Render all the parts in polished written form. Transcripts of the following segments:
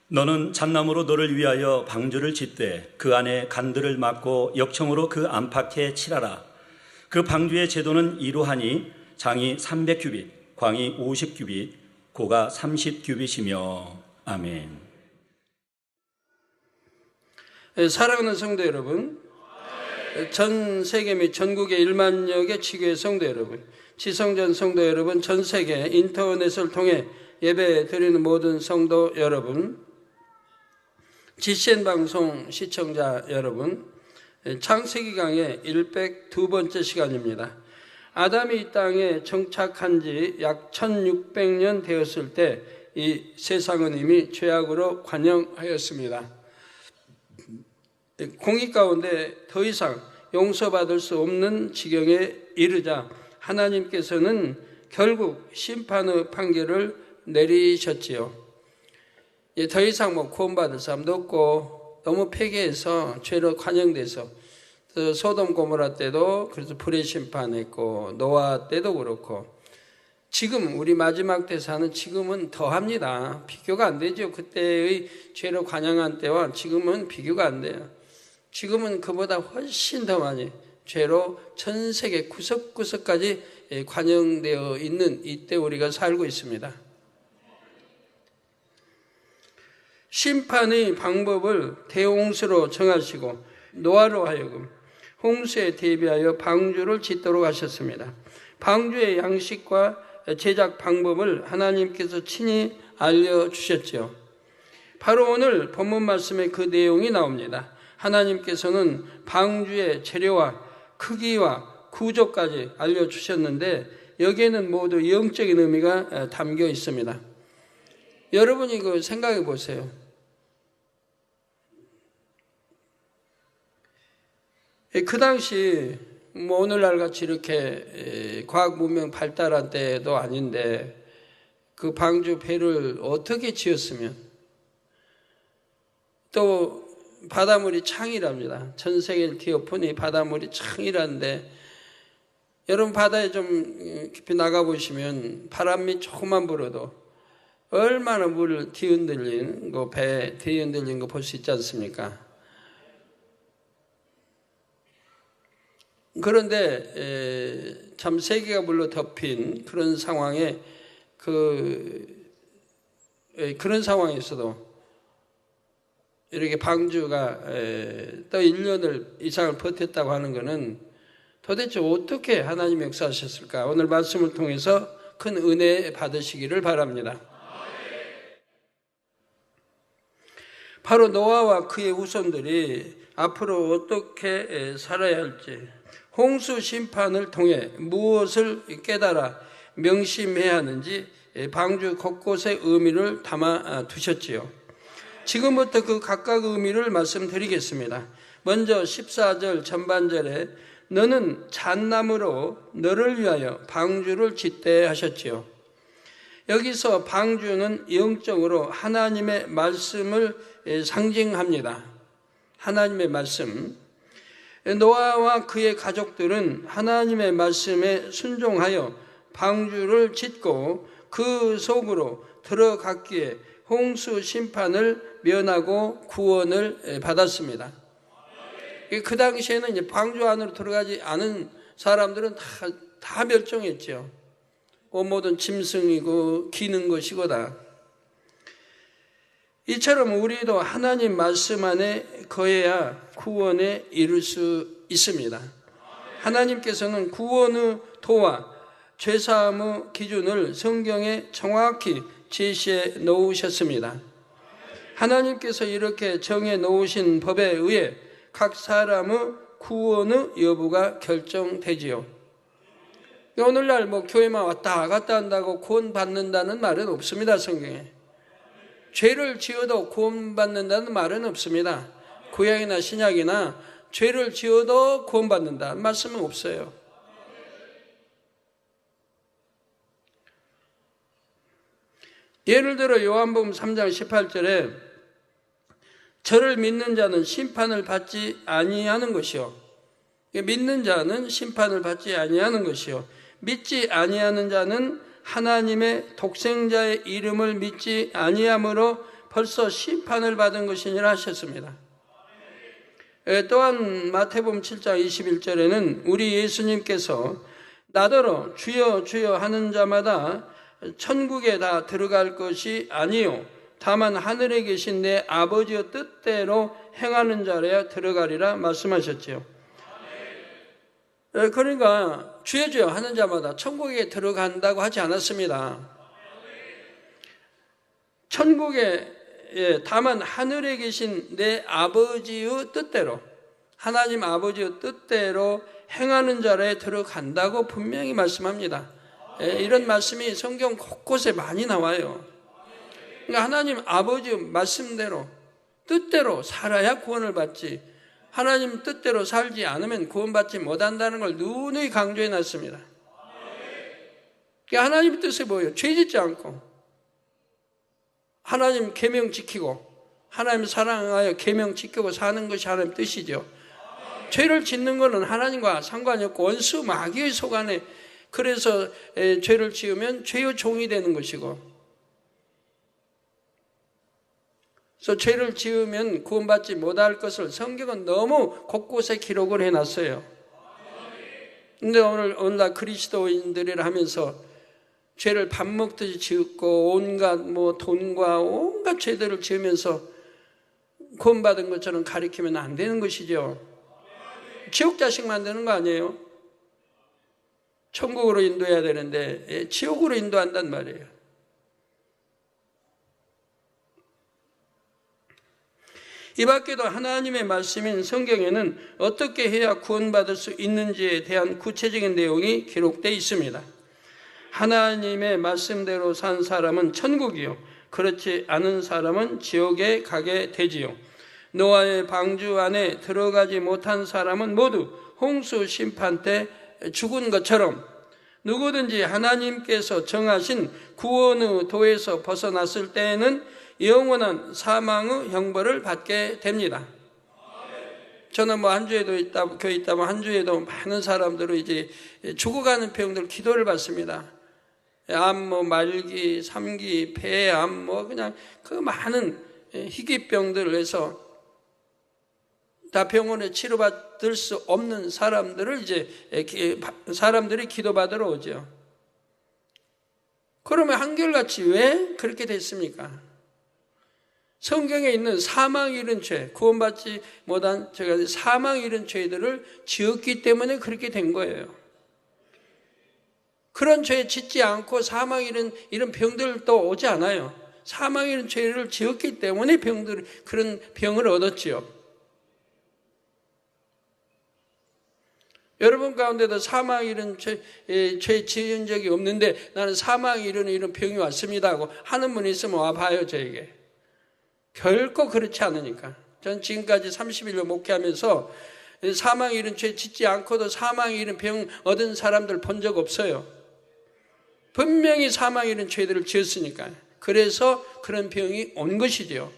너는 잣나무로 너를 위하여 방주를 짓되 그 안에 간들을 막고 역청으로 그 안팎에 칠하라. 그 방주의 제도는 이러하니 장이 300규빗, 광이 50규빗, 고가 30규빗이며. 아멘. 사랑하는 성도 여러분, 전 세계 및 전국의 1만여개 지교회 성도 여러분, 지성전 성도 여러분, 전 세계 인터넷을 통해 예배 드리는 모든 성도 여러분, GCN 방송 시청자 여러분, 창세기 강의 102번째 시간입니다. 아담이 이 땅에 정착한 지 약 1600년 되었을 때 이 세상은 이미 죄악으로 관영하였습니다. 공의 가운데 더 이상 용서받을 수 없는 지경에 이르자 하나님께서는 결국 심판의 판결을 내리셨지요. 더 이상 구원받을 사람도 없고 너무 폐괴해서 죄로 관영돼서 소돔 고모라 때도 그래서 불의 심판했고 노아 때도 그렇고 지금 우리 마지막 때 사는 지금은 더합니다. 비교가 안 되죠. 그때의 죄로 관영한 때와 지금은 비교가 안 돼요. 지금은 그보다 훨씬 더 많이 죄로 전 세계 구석구석까지 관영되어 있는 이때 우리가 살고 있습니다. 심판의 방법을 대홍수로 정하시고 노아로 하여금 홍수에 대비하여 방주를 짓도록 하셨습니다. 방주의 양식과 제작 방법을 하나님께서 친히 알려주셨죠. 바로 오늘 본문 말씀에 그 내용이 나옵니다. 하나님께서는 방주의 재료와 크기와 구조까지 알려주셨는데 여기에는 모두 영적인 의미가 담겨 있습니다. 여러분이 이거 생각해 보세요. 그 당시 오늘날 같이 이렇게 과학 문명 발달한 때도 아닌데 그 방주 배를 어떻게 지었으면 또 바닷물이 창이랍니다. 전 세계를 뒤엎으니 바닷물이 창이라는데 여러분 바다에 좀 깊이 나가보시면 바람이 조금만 불어도 얼마나 물을 뒤흔들린 거, 배 뒤흔들린 거 볼 수 있지 않습니까? 그런데 참 세계가 물로 덮인 그런 상황에 그런 상황에서도 이렇게 방주가 또 1년을 이상을 버텼다고 하는 것은 도대체 어떻게 하나님이 역사하셨을까? 오늘 말씀을 통해서 큰 은혜 받으시기를 바랍니다. 바로 노아와 그의 후손들이 앞으로 어떻게 살아야 할지 홍수 심판을 통해 무엇을 깨달아 명심해야 하는지 방주 곳곳에 의미를 담아 두셨지요. 지금부터 그 각각 의미를 말씀드리겠습니다. 먼저 14절 전반절에 너는 잣나무로 너를 위하여 방주를 짓되 하셨지요. 여기서 방주는 영적으로 하나님의 말씀을 상징합니다. 하나님의 말씀. 노아와 그의 가족들은 하나님의 말씀에 순종하여 방주를 짓고 그 속으로 들어갔기에 홍수 심판을 면하고 구원을 받았습니다. 그 당시에는 이제 방주 안으로 들어가지 않은 사람들은 다 멸종했죠. 모든 짐승이고 기는 것이고다. 이처럼 우리도 하나님 말씀 안에 거해야 구원에 이룰 수 있습니다. 하나님께서는 구원의 도와 죄사함의 기준을 성경에 정확히 제시해 놓으셨습니다. 하나님께서 이렇게 정해 놓으신 법에 의해 각 사람의 구원의 여부가 결정되지요. 오늘날 교회만 왔다 갔다 한다고 구원받는다는 말은 없습니다. 성경에. 죄를 지어도 구원받는다는 말은 없습니다. 구약이나 신약이나 죄를 지어도 구원받는다는 말씀은 없어요. 예를 들어 요한복음 3장 18절에 저를 믿는 자는 심판을 받지 아니하는 것이요. 믿는 자는 심판을 받지 아니하는 것이요. 믿지 아니하는 자는 하나님의 독생자의 이름을 믿지 아니함으로 벌써 심판을 받은 것이니라 하셨습니다. 또한 마태복음 7장 21절에는 우리 예수님께서 나더러 주여 주여 하는 자마다 천국에 다 들어갈 것이 아니요 다만 하늘에 계신 내 아버지의 뜻대로 행하는 자라야 들어가리라 말씀하셨지요. 그러니까 주여 주여 하는 자마다 천국에 들어간다고 하지 않았습니다. 천국에 다만 하늘에 계신 내 아버지의 뜻대로, 하나님 아버지의 뜻대로 행하는 자라에 들어간다고 분명히 말씀합니다. 이런 말씀이 성경 곳곳에 많이 나와요. 그러니까 하나님 아버지의 말씀대로 뜻대로 살아야 구원을 받지, 하나님 뜻대로 살지 않으면 구원받지 못한다는 걸 누누이 강조해 놨습니다. 그러니까 하나님 뜻이 뭐예요? 죄 짓지 않고 하나님 계명 지키고 하나님 사랑하여 계명 지키고 사는 것이 하나님 뜻이죠. 죄를 짓는 것은 하나님과 상관이 없고 원수 마귀의 속안에, 그래서 죄를 지으면 죄의 종이 되는 것이고, 그래서 죄를 지으면 구원받지 못할 것을 성경은 너무 곳곳에 기록을 해놨어요. 근데 오늘날 그리스도인들이라 하면서 죄를 밥 먹듯이 지었고 온갖 돈과 온갖 죄들을 지으면서 구원받은 것처럼 가리키면 안 되는 것이죠. 지옥 자식 만드는 거 아니에요? 천국으로 인도해야 되는데 지옥으로 인도한단 말이에요. 이 밖에도 하나님의 말씀인 성경에는 어떻게 해야 구원받을 수 있는지에 대한 구체적인 내용이 기록되어 있습니다. 하나님의 말씀대로 산 사람은 천국이요, 그렇지 않은 사람은 지옥에 가게 되지요. 노아의 방주 안에 들어가지 못한 사람은 모두 홍수 심판 때 죽은 것처럼 누구든지 하나님께서 정하신 구원의 도에서 벗어났을 때에는 영원한 사망의 형벌을 받게 됩니다. 저는 한 주에도 교회 있다면 한 주에도 많은 사람들은 이제 죽어가는 병들 기도를 받습니다. 암, 말기, 삼기, 폐암, 그냥 그 많은 희귀병들을 해서 다 병원에 치료받을 수 없는 사람들을 사람들이 기도받으러 오죠. 그러면 한결같이 왜 그렇게 됐습니까? 성경에 있는 사망 이른 죄, 구원받지 못한 제가 사망 이른 죄들을 지었기 때문에 그렇게 된 거예요. 그런 죄 짓지 않고 사망 이런 병들도 오지 않아요. 사망 이른 죄를 지었기 때문에 그런 병을 얻었지요. 여러분 가운데도 사망 이른 죄 지은 적이 없는데 나는 사망 이런 병이 왔습니다 하고 하는 분이 있으면 와봐요, 저에게. 결코 그렇지 않으니까. 전 지금까지 30일을 목회하면서 사망 이른 죄 짓지 않고도 사망 이른 병 얻은 사람들 본 적 없어요. 분명히 사망 이른 죄들을 지었으니까요. 그래서 그런 병이 온 것이죠.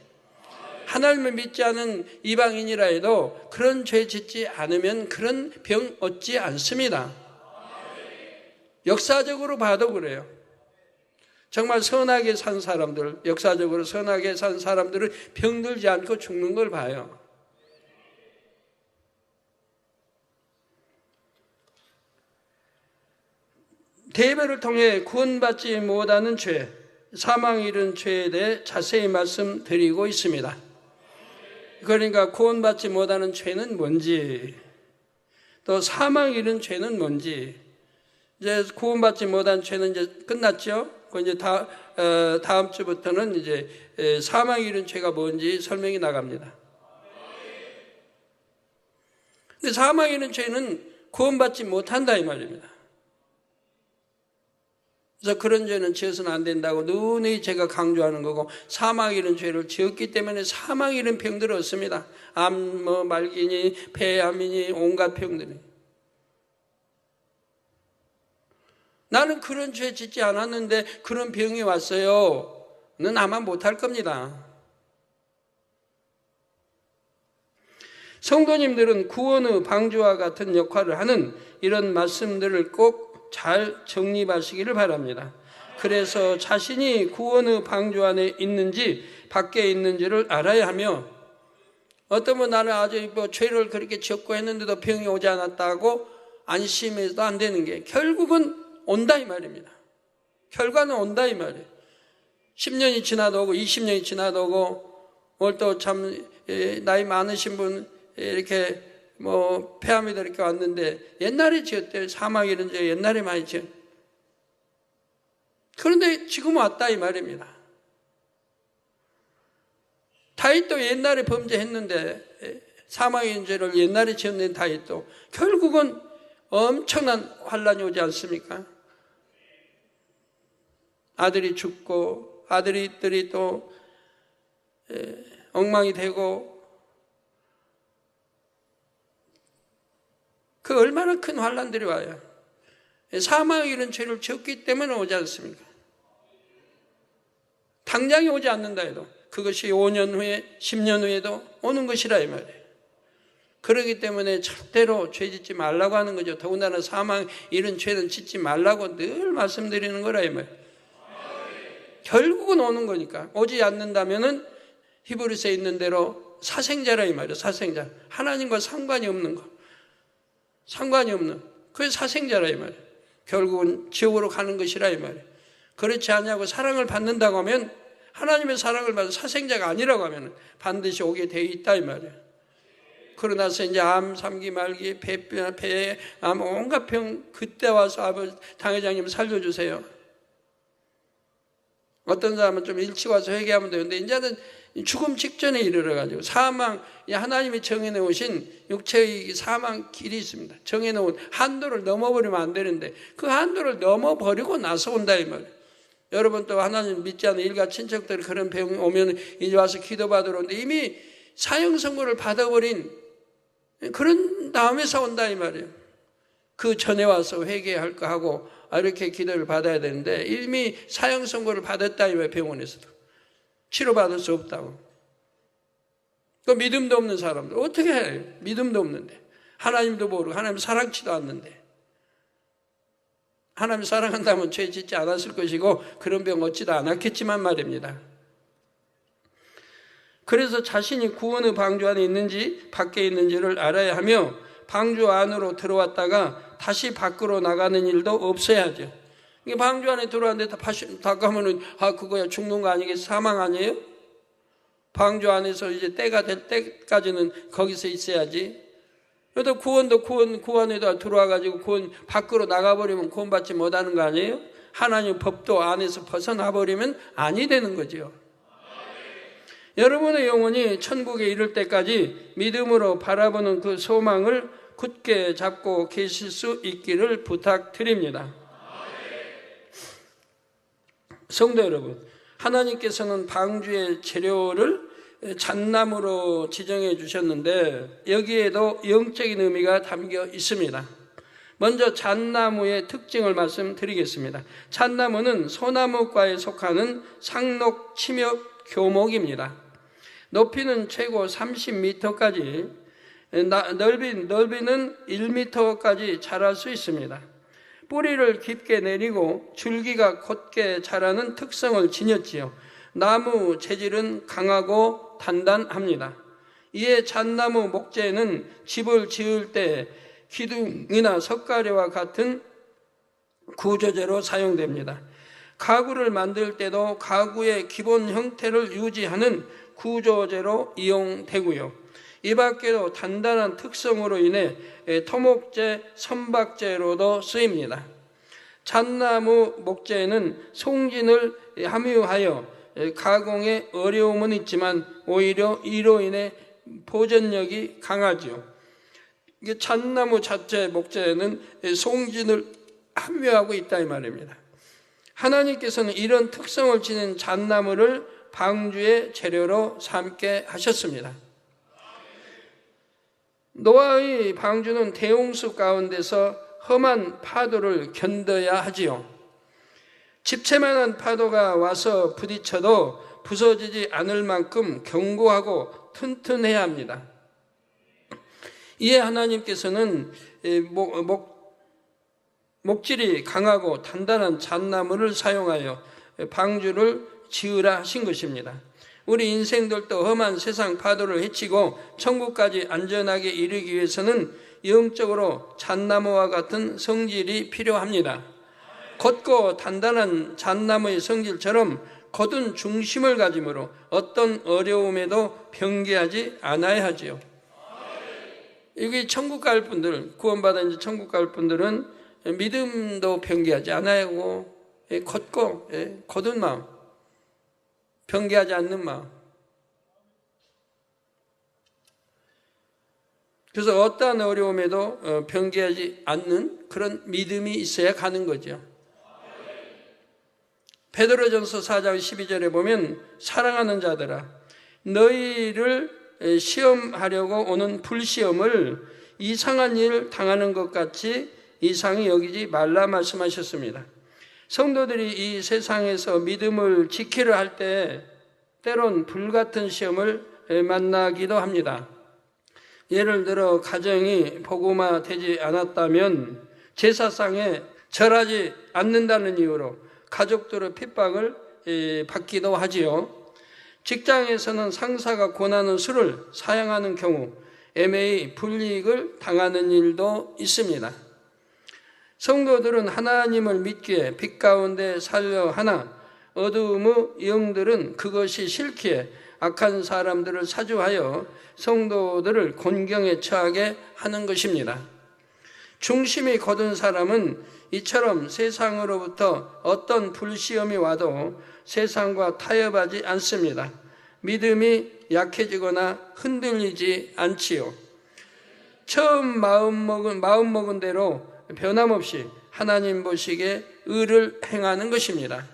하나님을 믿지 않은 이방인이라 해도 그런 죄 짓지 않으면 그런 병 얻지 않습니다. 역사적으로 봐도 그래요. 정말 선하게 산 사람들, 역사적으로 선하게 산 사람들은 병들지 않고 죽는 걸 봐요. 대배를 통해 구원받지 못하는 죄, 사망 이른 죄에 대해 자세히 말씀드리고 있습니다. 그러니까 구원받지 못하는 죄는 뭔지, 또 사망 이른 죄는 뭔지, 이제 구원받지 못한 죄는 이제 끝났죠. 이제 다음 주부터는 이제 사망 이른 죄가 뭔지 설명이 나갑니다. 근데 사망 이른 죄는 구원받지 못한다 이 말입니다. 그래서 그런 죄는 지어서는 안 된다고 누누이 제가 강조하는 거고, 사망 이른 죄를 지었기 때문에 사망 이른 병들을 얻습니다. 암, 말기니, 폐암이니, 온갖 병들이. 나는 그런 죄 짓지 않았는데 그런 병이 왔어요. 는 아마 못할 겁니다. 성도님들은 구원의 방주와 같은 역할을 하는 이런 말씀들을 꼭 잘 정립하시기를 바랍니다. 그래서 자신이 구원의 방주 안에 있는지 밖에 있는지를 알아야 하며, 어떤 분 나는 아주 죄를 그렇게 지었고 했는데도 병이 오지 않았다고 안심해도 안 되는 게 결국은 온다 이 말입니다. 결과는 온다 이 말이에요. 10년이 지나도 오고 20년이 지나도 오고, 오늘 또 참 나이 많으신 분 이렇게 폐암이 이렇게 왔는데 옛날에 지었대요. 사망 이런 죄 옛날에 많이 지었. 그런데 지금 왔다 이 말입니다. 다윗도 옛날에 범죄했는데, 사망의 죄를 옛날에 지었는 다윗도 결국은 엄청난 환란이 오지 않습니까? 아들이 죽고 아들들이 또 엉망이 되고, 그 얼마나 큰 환란들이 와요. 사망의 이런 죄를 지었기 때문에 오지 않습니까? 당장에 오지 않는다 해도 그것이 5년 후에 10년 후에도 오는 것이라 이 말이에요. 그렇기 때문에 절대로 죄 짓지 말라고 하는 거죠. 더군다나 사망 이런 죄는 짓지 말라고 늘 말씀드리는 거라 이 말이에요. 결국은 오는 거니까. 오지 않는다면은 히브리서에 있는 대로 사생자라 이 말이에요. 사생자. 하나님과 상관이 없는 거. 상관이 없는. 그게 사생자라 이 말이에요. 결국은 지옥으로 가는 것이라 이 말이에요. 그렇지 않냐고 사랑을 받는다고 하면, 하나님의 사랑을 받은 사생자가 아니라고 하면 반드시 오게 되어 있다 이 말이에요. 그러나서 이제 암, 삼기, 말기, 폐암, 온갖 병, 그때 와서 아버지 당회장님 살려주세요. 어떤 사람은 좀 일찍 와서 회개하면 되는데, 이제는 죽음 직전에 이르러가지고 사망, 하나님이 정해놓으신 육체의 사망 길이 있습니다. 정해놓은 한도를 넘어버리면 안 되는데 그 한도를 넘어버리고 나서 온다 이 말이에요. 여러분 또 하나님 믿지 않는 일가 친척들이 그런 병이 오면 이제 와서 기도받으러 오는데 이미 사형 선고를 받아버린, 그런 다음에서 온다 이 말이에요. 그 전에 와서 회개할 거 하고 이렇게 기도를 받아야 되는데 이미 사형 선고를 받았다 이 말이에요. 병원에서도 치료받을 수 없다고. 그 믿음도 없는 사람들 어떻게 해요? 믿음도 없는데, 하나님도 모르고 하나님 사랑치도 않는데. 하나님 사랑한다면 죄 짓지 않았을 것이고 그런 병 얻지도 않았겠지만 말입니다. 그래서 자신이 구원의 방주 안에 있는지 밖에 있는지를 알아야 하며, 방주 안으로 들어왔다가 다시 밖으로 나가는 일도 없어야죠. 이게 방주 안에 들어왔는데 다 가면은 그거야 죽는 거 아니겠어? 사망 아니에요? 방주 안에서 이제 때가 될 때까지는 거기서 있어야지. 그래도 구원에도 들어와가지고 구원 밖으로 나가버리면 구원받지 못하는 거 아니에요? 하나님 법도 안에서 벗어나버리면 아니 되는 거죠. 여러분의 영혼이 천국에 이를 때까지 믿음으로 바라보는 그 소망을 굳게 잡고 계실 수 있기를 부탁드립니다. 성도 여러분, 하나님께서는 방주의 재료를 잣나무로 지정해 주셨는데 여기에도 영적인 의미가 담겨 있습니다. 먼저 잣나무의 특징을 말씀드리겠습니다. 잣나무는 소나무과에 속하는 상록 침엽 교목입니다. 높이는 최고 30m까지, 넓이는 1m까지 자랄 수 있습니다. 뿌리를 깊게 내리고 줄기가 곧게 자라는 특성을 지녔지요. 나무 재질은 강하고 단단합니다. 이에 잣나무 목재는 집을 지을 때 기둥이나 석가래와 같은 구조재로 사용됩니다. 가구를 만들 때도 가구의 기본 형태를 유지하는 구조재로 이용되고요. 이 밖에도 단단한 특성으로 인해 토목재, 선박재로도 쓰입니다. 잣나무 목재는 송진을 함유하여 가공에 어려움은 있지만 오히려 이로 인해 보존력이 강하지요. 잣나무 자체 목재는 송진을 함유하고 있다 이 말입니다. 하나님께서는 이런 특성을 지닌 잣나무를 방주의 재료로 삼게 하셨습니다. 노아의 방주는 대홍수 가운데서 험한 파도를 견뎌야 하지요. 집채만한 파도가 와서 부딪혀도 부서지지 않을 만큼 견고하고 튼튼해야 합니다. 이에 하나님께서는 목질이 강하고 단단한 잣나무를 사용하여 방주를 지으라 하신 것입니다. 우리 인생들도 험한 세상 파도를 헤치고 천국까지 안전하게 이르기 위해서는 영적으로 잣나무와 같은 성질이 필요합니다. 곧고 단단한 잣나무의 성질처럼 곧은 중심을 가짐으로 어떤 어려움에도 병기하지 않아야 하지요. 여기 천국 갈 분들, 구원받아 이제 천국 갈 분들은 믿음도 병기하지 않아야 하고, 곧고, 곧은 마음, 병기하지 않는 마음. 그래서 어떠한 어려움에도 병기하지 않는 그런 믿음이 있어야 가는 거죠. 베드로전서 4장 12절에 보면 사랑하는 자들아 너희를 시험하려고 오는 불시험을 이상한 일 당하는 것 같이 이상히 여기지 말라 말씀하셨습니다. 성도들이 이 세상에서 믿음을 지키려 할 때 때론 불같은 시험을 만나기도 합니다. 예를 들어 가정이 복음화되지 않았다면 제사상에 절하지 않는다는 이유로 가족들의 핍박을 받기도 하지요. 직장에서는 상사가 권하는 술을 사용하는 경우 애매히 불이익을 당하는 일도 있습니다. 성도들은 하나님을 믿기에 빛 가운데 살려 하나 어두움의 영들은 그것이 싫기에 악한 사람들을 사주하여 성도들을 곤경에 처하게 하는 것입니다. 중심이 곧은 사람은 이처럼 세상으로부터 어떤 불시험이 와도 세상과 타협하지 않습니다. 믿음이 약해지거나 흔들리지 않지요. 처음 마음 먹은 대로 변함없이 하나님 보시기에 의를 행하는 것입니다.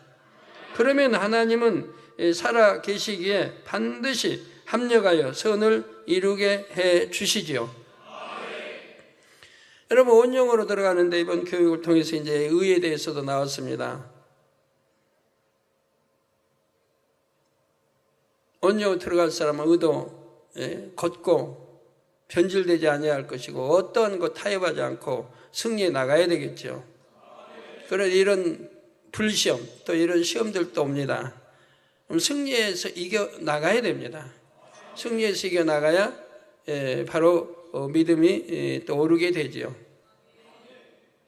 그러면 하나님은 살아 계시기에 반드시 합력하여 선을 이루게 해 주시지요. 여러분 온영으로 들어가는데 이번 교육을 통해서 이제 의에 대해서도 나왔습니다. 온영으로 들어갈 사람은 의도 곧고 변질되지 아니할 것이고 어떠한 것 타협하지 않고 승리해 나가야 되겠죠. 그런 이런 불시험 또 이런 시험들도 옵니다. 그럼 승리해서 이겨 나가야 됩니다. 승리해서 이겨 나가야 바로 믿음이 또 오르게 되지요.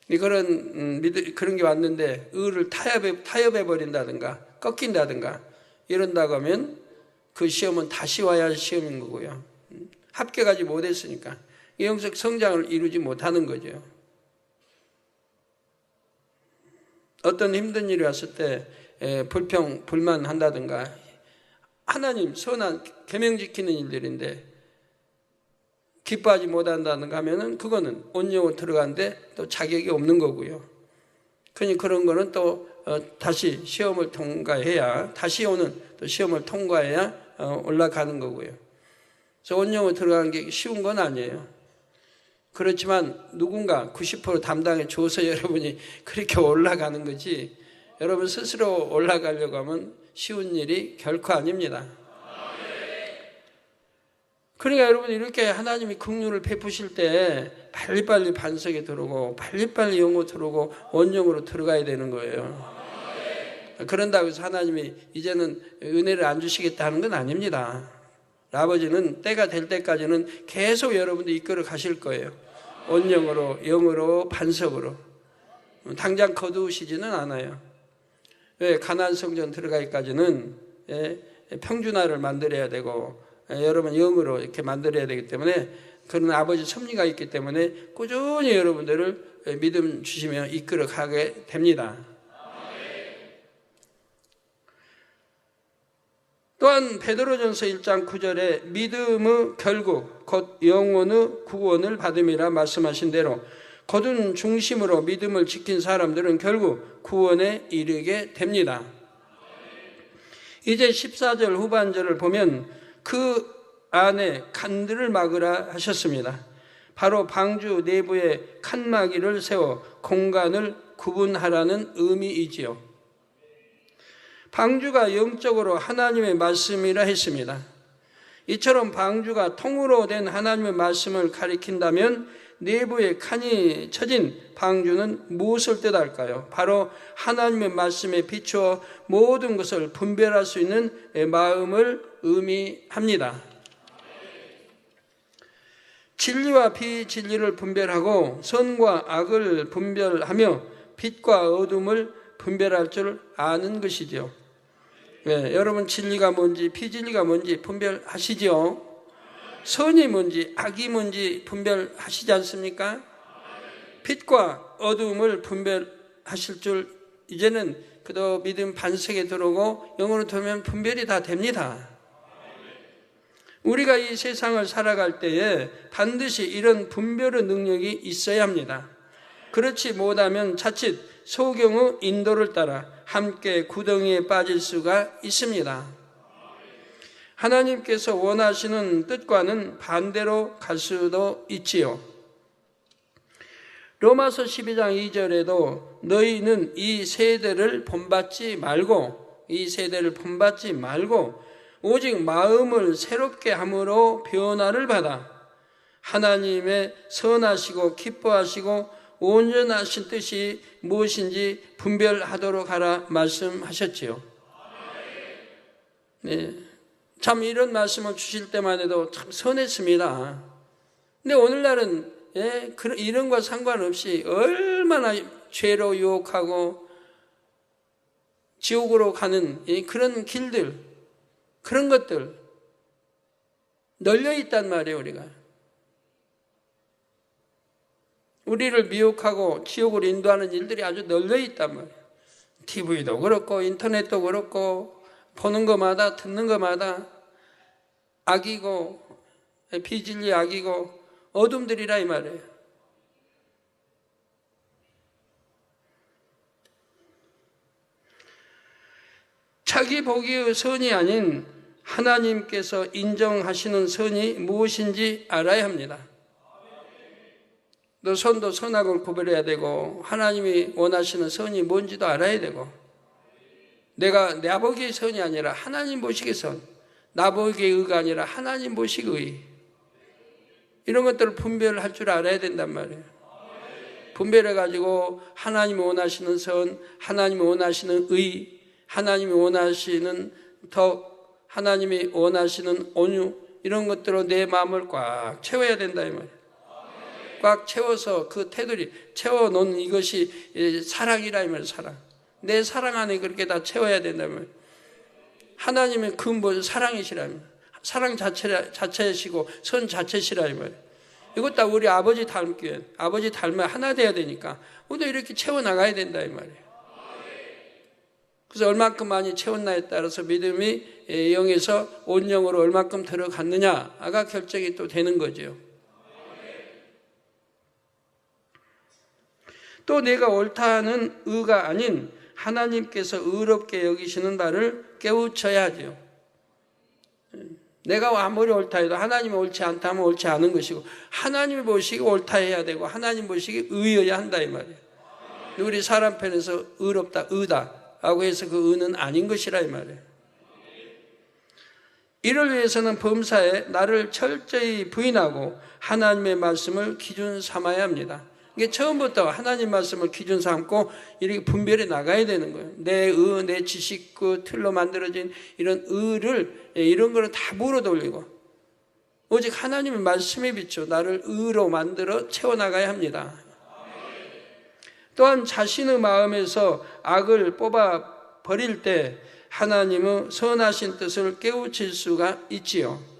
그런 게 왔는데 의를 타협해 버린다든가 꺾인다든가 이런다고 하면 그 시험은 다시 와야 할 시험인 거고요. 합격하지 못했으니까 영적 성장을 이루지 못하는 거죠. 어떤 힘든 일이 왔을 때 불만한다든가 하나님 선한 계명 지키는 일들인데 기뻐하지 못한다는가 하면은 그거는 온영으로 들어가는데 또 자격이 없는 거고요. 그러니 그런 거는 또 다시 시험을 통과해야 다시 오는 또 시험을 통과해야 올라가는 거고요. 그래서 온영으로 들어가는 게 쉬운 건 아니에요. 그렇지만 누군가 90% 담당해 줘서 여러분이 그렇게 올라가는 거지 여러분 스스로 올라가려고 하면 쉬운 일이 결코 아닙니다. 그러니까 여러분 이렇게 하나님이 긍휼을 베푸실 때 빨리빨리 반석에 들어오고 빨리빨리 영으로 들어오고 원영으로 들어가야 되는 거예요. 그런다고 해서 하나님이 이제는 은혜를 안 주시겠다는 건 아닙니다. 아버지는 때가 될 때까지는 계속 여러분들 이끌어 가실 거예요. 원영으로 영으로 반석으로. 당장 거두시지는 않아요. 왜? 가나안 성전 들어가기까지는 평준화를 만들어야 되고 여러분 영으로 이렇게 만들어야 되기 때문에 그런 아버지 섭리가 있기 때문에 꾸준히 여러분들을 믿음 주시며 이끌어 가게 됩니다. 또한 베드로전서 1장 9절에 믿음의 결국 곧 영혼의 구원을 받음이라 말씀하신 대로 곧은 중심으로 믿음을 지킨 사람들은 결국 구원에 이르게 됩니다. 이제 14절 후반절을 보면 그 안에 칸들을 막으라 하셨습니다. 바로 방주 내부에 칸막이를 세워 공간을 구분하라는 의미이지요. 방주가 영적으로 하나님의 말씀이라 했습니다. 이처럼 방주가 통으로 된 하나님의 말씀을 가리킨다면 내부에 칸이 쳐진 방주는 무엇을 뜻할까요? 바로 하나님의 말씀에 비추어 모든 것을 분별할 수 있는 마음을 의미합니다. 진리와 비진리를 분별하고 선과 악을 분별하며 빛과 어둠을 분별할 줄 아는 것이죠. 네, 여러분 진리가 뭔지 비진리가 뭔지 분별하시죠? 선이 뭔지 악이 뭔지 분별하시지 않습니까? 빛과 어둠을 분별하실 줄 이제는 그도 믿음 반석에 들어오고 영으로 들면 분별이 다 됩니다. 우리가 이 세상을 살아갈 때에 반드시 이런 분별의 능력이 있어야 합니다. 그렇지 못하면 자칫 소경의 인도를 따라 함께 구덩이에 빠질 수가 있습니다. 하나님께서 원하시는 뜻과는 반대로 갈 수도 있지요. 로마서 12장 2절에도 너희는 이 세대를 본받지 말고 오직 마음을 새롭게 함으로 변화를 받아 하나님의 선하시고 기뻐하시고 온전하신 뜻이 무엇인지 분별하도록 하라 말씀하셨지요. 네, 참 이런 말씀을 주실 때만 해도 참 선했습니다. 근데 오늘날은 이런 과 상관없이 얼마나 죄로 유혹하고 지옥으로 가는 그런 길들, 그런 것들 널려 있단 말이에요. 우리를 미혹하고 지옥으로 인도하는 일들이 아주 널려 있단 말이에요. TV도 그렇고 인터넷도 그렇고 보는 것마다 듣는 것마다 악이고 비진리 악이고 어둠들이라 이 말이에요. 자기 보기의 선이 아닌 하나님께서 인정하시는 선이 무엇인지 알아야 합니다. 너 선도 선악을 구별해야 되고 하나님이 원하시는 선이 뭔지도 알아야 되고 내가 내 보기의 선이 아니라 하나님 보시기의 선, 나 보기의 의가 아니라 하나님 보시기의 의, 이런 것들을 분별할 줄 알아야 된단 말이에요. 분별해가지고 하나님이 원하시는 선, 하나님이 원하시는 의, 하나님이 원하시는 덕, 하나님이 원하시는 온유, 이런 것들로 내 마음을 꽉 채워야 된다 이 말이에요. 꽉 채워서 그 테두리 채워놓은 이것이 사랑이라 이 말이에요. 사랑. 내 사랑 안에 그렇게 다 채워야 된다면 하나님의 근본 사랑이시라면 사랑 자체이시고 선 자체시라 이 말이에요. 이것 다 우리 아버지 닮기 위해 아버지 닮아 하나 돼야 되니까 우리도 이렇게 채워나가야 된다 이 말이에요. 그래서 얼마큼 많이 채웠나에 따라서 믿음이 영에서 온 영으로 얼마큼 들어갔느냐가 결정이 또 되는 거죠. 또 내가 옳다는 의가 아닌 하나님께서 의롭게 여기시는 바를 깨우쳐야 하죠. 내가 아무리 옳다 해도 하나님이 옳지 않다 하면 옳지 않은 것이고 하나님이 보시기 옳다 해야 되고 하나님 보시기 의여야 한다 이 말이에요. 우리 사람 편에서 의롭다, 의다라고 해서 그 의는 아닌 것이라 이 말이에요. 이를 위해서는 범사에 나를 철저히 부인하고 하나님의 말씀을 기준 삼아야 합니다. 이게 처음부터 하나님 말씀을 기준 삼고 이렇게 분별해 나가야 되는 거예요. 내 의, 내 지식 그 틀로 만들어진 이런 의를 이런 거는 다 물어 돌리고 오직 하나님의 말씀에 비춰 나를 의로 만들어 채워나가야 합니다. 또한 자신의 마음에서 악을 뽑아 버릴 때 하나님의 선하신 뜻을 깨우칠 수가 있지요.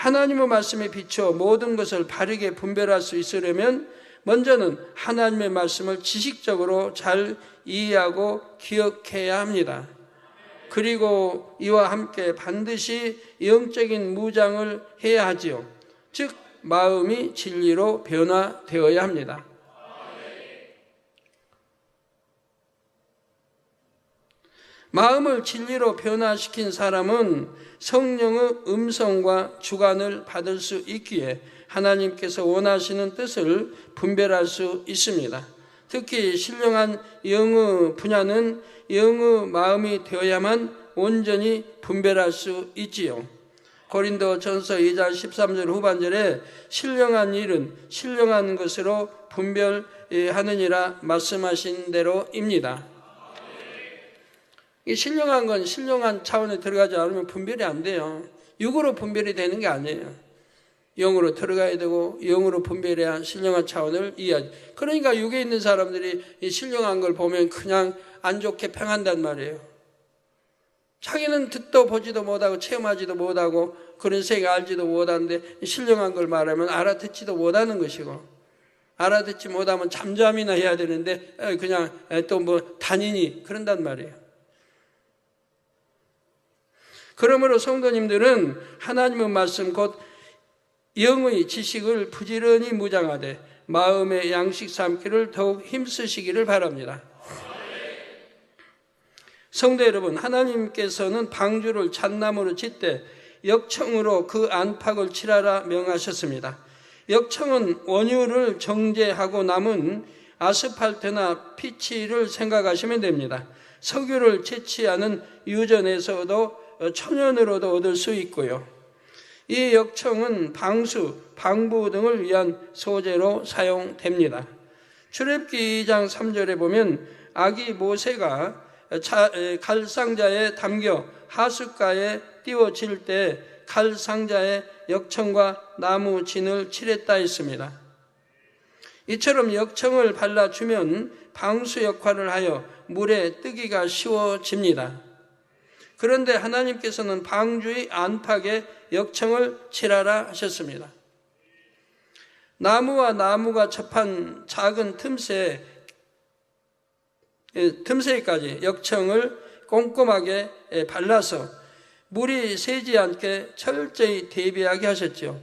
하나님의 말씀에 비춰 모든 것을 바르게 분별할 수 있으려면 먼저는 하나님의 말씀을 지식적으로 잘 이해하고 기억해야 합니다. 그리고 이와 함께 반드시 영적인 무장을 해야 하지요. 즉 마음이 진리로 변화되어야 합니다. 마음을 진리로 변화시킨 사람은 성령의 음성과 주관을 받을 수 있기에 하나님께서 원하시는 뜻을 분별할 수 있습니다. 특히 신령한 영의 분야는 영의 마음이 되어야만 온전히 분별할 수 있지요. 고린도전서 2장 13절 후반절에 신령한 일은 신령한 것으로 분별하느니라 말씀하신 대로입니다. 이 신령한 건 신령한 차원에 들어가지 않으면 분별이 안 돼요. 육으로 분별이 되는 게 아니에요. 영으로 들어가야 되고 영으로 분별해야 신령한 차원을 이해하지. 그러니까 육에 있는 사람들이 이 신령한 걸 보면 그냥 안 좋게 평한단 말이에요. 자기는 듣도 보지도 못하고 체험하지도 못하고 그런 세계 알지도 못하는데 신령한 걸 말하면 알아듣지도 못하는 것이고, 알아듣지 못하면 잠잠이나 해야 되는데 그냥 또 뭐 단인이 그런단 말이에요. 그러므로 성도님들은 하나님의 말씀 곧 영의 지식을 부지런히 무장하되 마음의 양식 삼기를 더욱 힘쓰시기를 바랍니다. 성도 여러분, 하나님께서는 방주를 잣나무로 짓되 역청으로 그 안팎을 칠하라 명하셨습니다. 역청은 원유를 정제하고 남은 아스팔트나 피치를 생각하시면 됩니다. 석유를 채취하는 유전에서도 천연으로도 얻을 수 있고요. 이 역청은 방수, 방부 등을 위한 소재로 사용됩니다. 출애굽기 2장 3절에 보면 아기 모세가 칼상자에 담겨 하숫가에 띄워질 때 칼상자에 역청과 나무 진을 칠했다 했습니다. 이처럼 역청을 발라주면 방수 역할을 하여 물에 뜨기가 쉬워집니다. 그런데 하나님께서는 방주의 안팎에 역청을 칠하라 하셨습니다. 나무와 접한 작은 틈새까지 역청을 꼼꼼하게 발라서 물이 새지 않게 철저히 대비하게 하셨죠.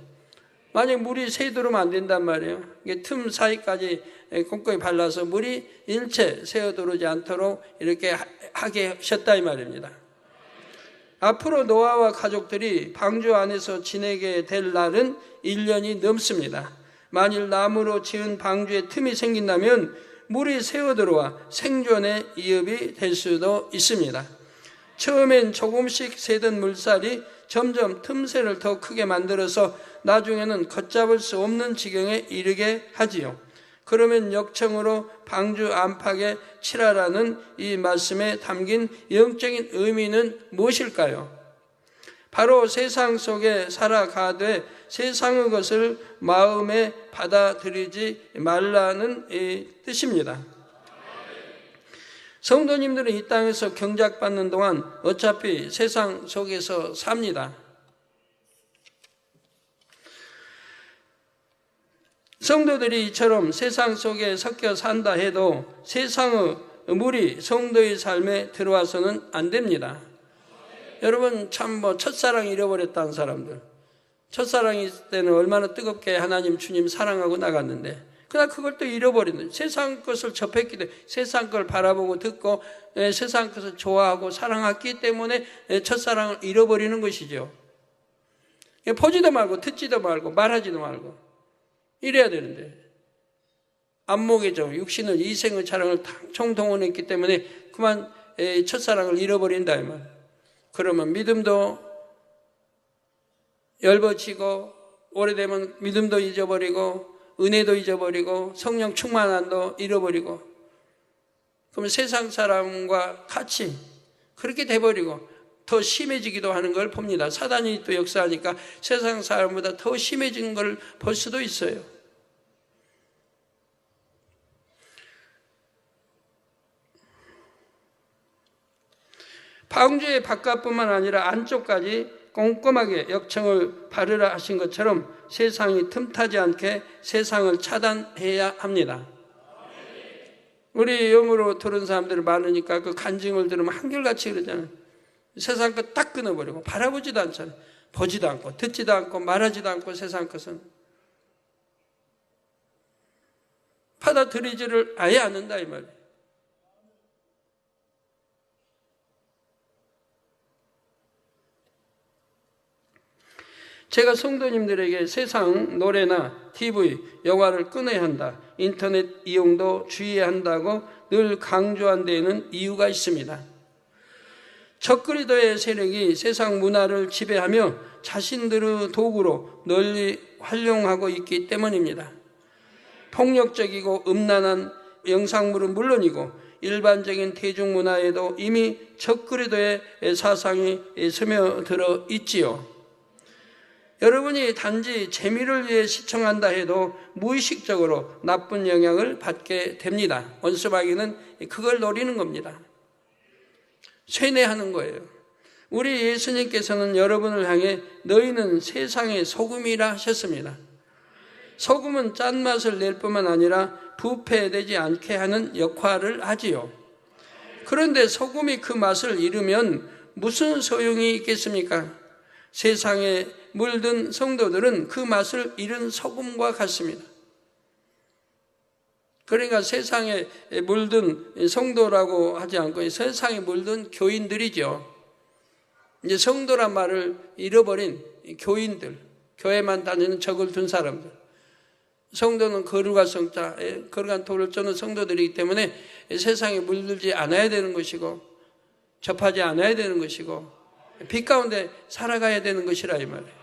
만약 물이 새도록 안 된단 말이에요. 틈 사이까지 꼼꼼히 발라서 물이 일체 새어들어오지 않도록 이렇게 하게 하셨다 이 말입니다. 앞으로 노아와 가족들이 방주 안에서 지내게 될 날은 1년이 넘습니다. 만일 나무로 지은 방주에 틈이 생긴다면 물이 새어들어와 생존의 위협이 될 수도 있습니다. 처음엔 조금씩 새던 물살이 점점 틈새를 더 크게 만들어서 나중에는 걷잡을 수 없는 지경에 이르게 하지요. 그러면 역청으로 방주 안팎에 칠하라는 이 말씀에 담긴 영적인 의미는 무엇일까요? 바로 세상 속에 살아가되 세상의 것을 마음에 받아들이지 말라는 뜻입니다. 성도님들은 이 땅에서 경작받는 동안 어차피 세상 속에서 삽니다. 성도들이 이처럼 세상 속에 섞여 산다 해도 세상의 물이 성도의 삶에 들어와서는 안 됩니다. 여러분 참 첫사랑 잃어버렸다는 사람들, 첫사랑이 있을 때는 얼마나 뜨겁게 하나님 주님 사랑하고 나갔는데 그러나 그걸 또 잃어버리는, 세상 것을 접했기 때문에 세상 걸 바라보고 듣고 세상 것을 좋아하고 사랑했기 때문에 첫사랑을 잃어버리는 것이죠. 보지도 말고 듣지도 말고 말하지도 말고 이래야 되는데 안목의 정, 육신을 이생의 자랑을 총동원했기 때문에 그만 첫사랑을 잃어버린다 이 말. 그러면 믿음도 엷어지고 오래되면 믿음도 잊어버리고 은혜도 잊어버리고 성령 충만함도 잃어버리고 그러면 세상 사람과 같이 그렇게 돼버리고 더 심해지기도 하는 걸 봅니다. 사단이 또 역사하니까 세상 사람보다 더 심해진 걸 볼 수도 있어요. 방주의 바깥뿐만 아니라 안쪽까지 꼼꼼하게 역청을 바르라 하신 것처럼 세상이 틈타지 않게 세상을 차단해야 합니다. 우리 영으로 들은 사람들이 많으니까 그 간증을 들으면 한결같이 그러잖아요. 세상 것 딱 끊어버리고 바라보지도 않잖아요. 보지도 않고 듣지도 않고 말하지도 않고 세상 것은 받아들이지를 아예 않는다 이 말이에요. 제가 성도님들에게 세상 노래나 TV, 영화를 끊어야 한다, 인터넷 이용도 주의해야 한다고 늘 강조한 데에는 이유가 있습니다. 적그리스도의 세력이 세상 문화를 지배하며 자신들의 도구로 널리 활용하고 있기 때문입니다. 폭력적이고 음란한 영상물은 물론이고 일반적인 대중문화에도 이미 적그리스도의 사상이 스며들어 있지요. 여러분이 단지 재미를 위해 시청한다 해도 무의식적으로 나쁜 영향을 받게 됩니다. 원수마귀는 그걸 노리는 겁니다. 쇠뇌하는 거예요. 우리 예수님께서는 여러분을 향해 너희는 세상의 소금이라 하셨습니다. 소금은 짠맛을 낼 뿐만 아니라 부패되지 않게 하는 역할을 하지요. 그런데 소금이 그 맛을 잃으면 무슨 소용이 있겠습니까? 세상에 물든 성도들은 그 맛을 잃은 소금과 같습니다. 그러니까 세상에 물든 성도라고 하지 않고 세상에 물든 교인들이죠. 이제 성도란 말을 잃어버린 교인들, 교회만 다니는 적을 둔 사람들. 성도는 거룩한 성자, 거룩한 돌을 쫓는 성도들이기 때문에 세상에 물들지 않아야 되는 것이고 접하지 않아야 되는 것이고 빛 가운데 살아가야 되는 것이라 이 말이에요.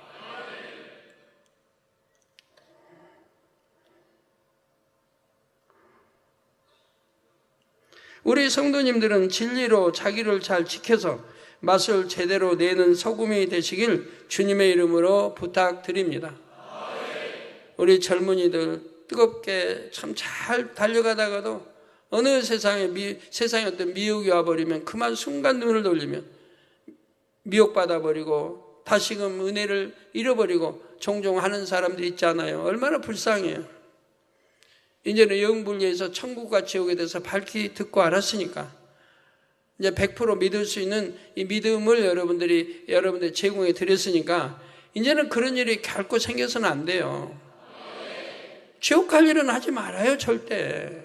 우리 성도님들은 진리로 자기를 잘 지켜서 맛을 제대로 내는 소금이 되시길 주님의 이름으로 부탁드립니다. 우리 젊은이들 뜨겁게 참 잘 달려가다가도 어느 세상에 어떤 미혹이 와버리면 그만 순간 눈을 돌리면 미혹받아 버리고 다시금 은혜를 잃어버리고 종종 하는 사람들이 있잖아요. 얼마나 불쌍해요. 이제는 영분리에서 천국과 지옥에 대해서 밝히 듣고 알았으니까 이제 100% 믿을 수 있는 이 믿음을 여러분들이 제공해 드렸으니까 이제는 그런 일이 결코 생겨서는 안 돼요. 지옥 갈 일은 하지 말아요, 절대.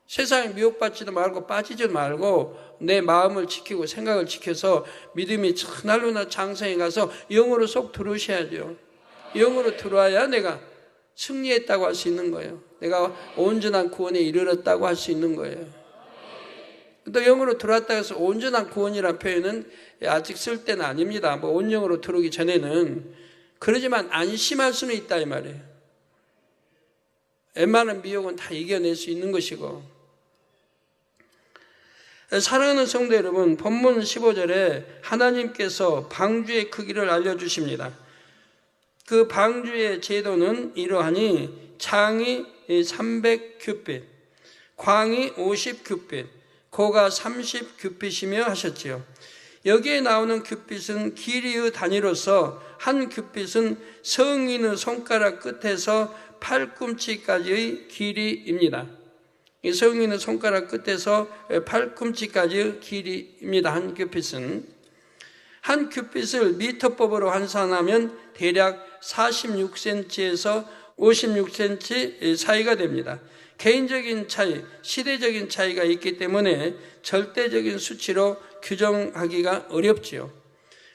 세상에 미혹받지도 말고 빠지지도 말고 내 마음을 지키고 생각을 지켜서 믿음이 날로나 장성해 가서 영으로 쏙 들어오셔야죠. 영으로 들어와야 내가 승리했다고 할 수 있는 거예요. 내가 온전한 구원에 이르렀다고 할 수 있는 거예요. 또 영으로 들어왔다 해서 온전한 구원이라는 표현은 아직 쓸 때는 아닙니다. 뭐 온영으로 들어오기 전에는. 그러지만 안심할 수는 있다 이 말이에요. 웬만한 미혹은 다 이겨낼 수 있는 것이고. 사랑하는 성도 여러분, 본문 15절에 하나님께서 방주의 크기를 알려주십니다. 그 방주의 제도는 이러하니 창이 300규빗, 광이 50규빗, 고가 30규빗이며 하셨지요. 여기에 나오는 규빗은 길이의 단위로서 한 규빗은 성인의 손가락 끝에서 팔꿈치까지의 길이입니다. 이 성인의 손가락 끝에서 팔꿈치까지의 길이입니다. 한 규빗은. 한 규빗을 미터법으로 환산하면 대략 46cm에서 56cm 사이가 됩니다. 개인적인 차이, 시대적인 차이가 있기 때문에 절대적인 수치로 규정하기가 어렵지요.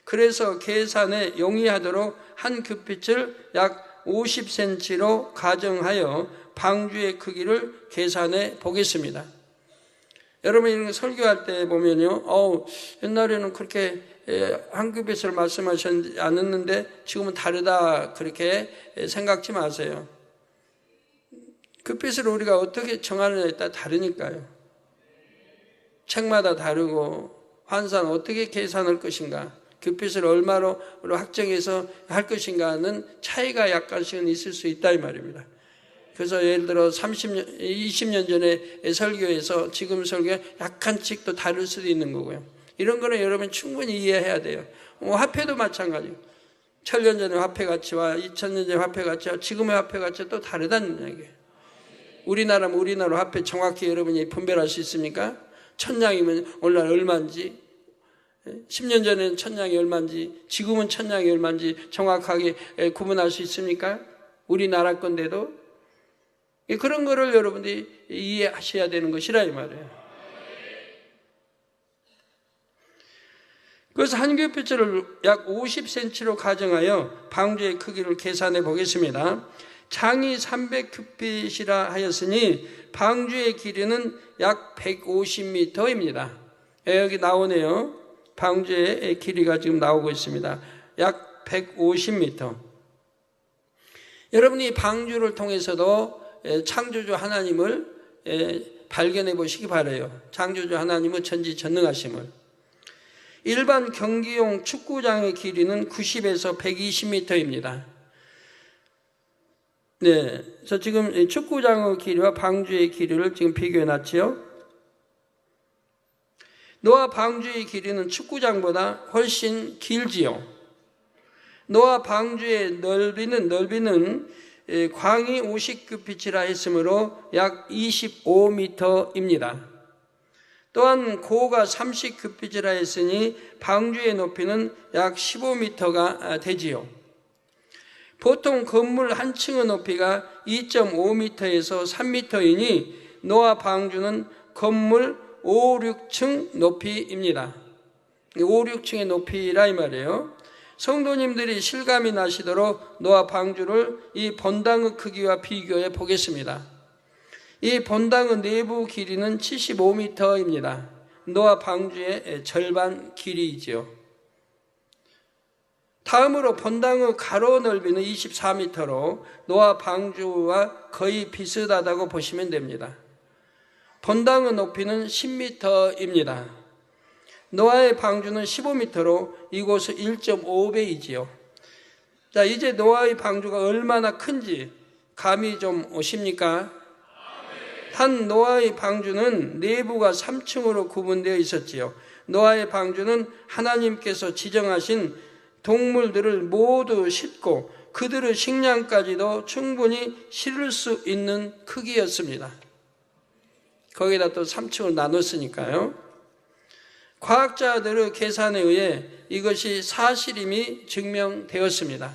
그래서 계산에 용이하도록 한 규빗을 약 50cm로 가정하여 방주의 크기를 계산해 보겠습니다. 여러분 이런 거 설교할 때 보면요, 옛날에는 그렇게 한 규빗을 말씀하셨지 않았는데 지금은 다르다 그렇게 생각지 마세요. 규빗을 우리가 어떻게 정하느냐에 따라 다르니까요. 책마다 다르고 환산 어떻게 계산할 것인가, 규빗을 얼마로 확정해서 할 것인가는 차이가 약간씩은 있을 수 있다 이 말입니다. 그래서 예를 들어 30년, 20년 전에 설교에서 지금 설교가 약간씩 또 다를 수도 있는 거고요. 이런 거는 여러분 충분히 이해해야 돼요. 화폐도 마찬가지예요. 1000년 전의 화폐 가치와 2000년 전의 화폐 가치와 지금의 화폐 가치가 또 다르다는 얘기예요. 우리나라면 우리나라 화폐 정확히 여러분이 분별할 수 있습니까? 1000냥이면 오늘날 얼마인지, 10년 전에는 1000냥이 얼마인지, 지금은 1000냥이 얼마인지 정확하게 구분할 수 있습니까? 우리나라 건데도. 그런 거를 여러분들이 이해하셔야 되는 것이라 이 말이에요. 그래서 한 규빗을 약 50cm로 가정하여 방주의 크기를 계산해 보겠습니다. 창이 300규빗이라 하였으니 방주의 길이는 약 150m입니다. 여기 나오네요. 방주의 길이가 지금 나오고 있습니다. 약 150m. 여러분이 방주를 통해서도 창조주 하나님을 발견해 보시기 바라요. 창조주 하나님의 전지전능하심을. 일반 경기용 축구장의 길이는 90에서 120m입니다. 네, 그래서 지금 축구장의 길이와 방주의 길이를 지금 비교해 놨지요. 노아 방주의 길이는 축구장보다 훨씬 길지요. 노아 방주의 넓이는 광이 50규빗이라 했으므로 약 25m입니다. 또한 고가 30규빗이라 했으니 방주의 높이는 약 15m가 되지요. 보통 건물 한 층의 높이가 2.5m에서 3m이니 노아 방주는 건물 5, 6층 높이입니다. 5, 6층의 높이라 이 말이에요. 성도님들이 실감이 나시도록 노아 방주를 이 본당의 크기와 비교해 보겠습니다. 이 본당의 내부 길이는 75m입니다. 노아 방주의 절반 길이이지요. 다음으로 본당의 가로 넓이는 24m로 노아 방주와 거의 비슷하다고 보시면 됩니다. 본당의 높이는 10m입니다. 노아의 방주는 15m로 이곳은 1.5배이지요. 자, 이제 노아의 방주가 얼마나 큰지 감이 좀 오십니까? 한 노아의 방주는 내부가 3층으로 구분되어 있었지요. 노아의 방주는 하나님께서 지정하신 동물들을 모두 싣고 그들의 식량까지도 충분히 실을 수 있는 크기였습니다. 거기다 또 3층을 나눴으니까요. 과학자들의 계산에 의해 이것이 사실임이 증명되었습니다.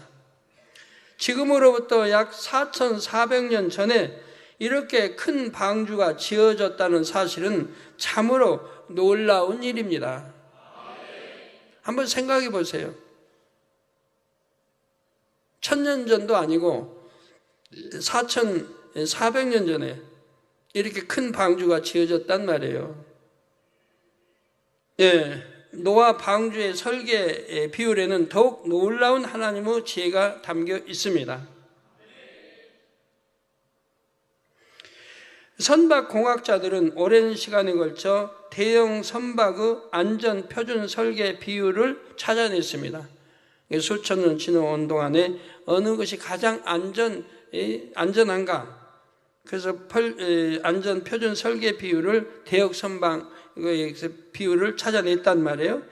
지금으로부터 약 4,400년 전에 이렇게 큰 방주가 지어졌다는 사실은 참으로 놀라운 일입니다. 한번 생각해 보세요. 1000년 전도 아니고 4,400년 전에 이렇게 큰 방주가 지어졌단 말이에요. 예, 노아 방주의 설계 비율에는 더욱 놀라운 하나님의 지혜가 담겨 있습니다. 선박공학자들은 오랜 시간에 걸쳐 대형 선박의 안전 표준 설계 비율을 찾아냈습니다. 수천 년 지나온 동안에 어느 것이 가장 안전한가? 그래서 안전 표준 설계 비율을 대형 선박 비율을 찾아냈단 말이에요.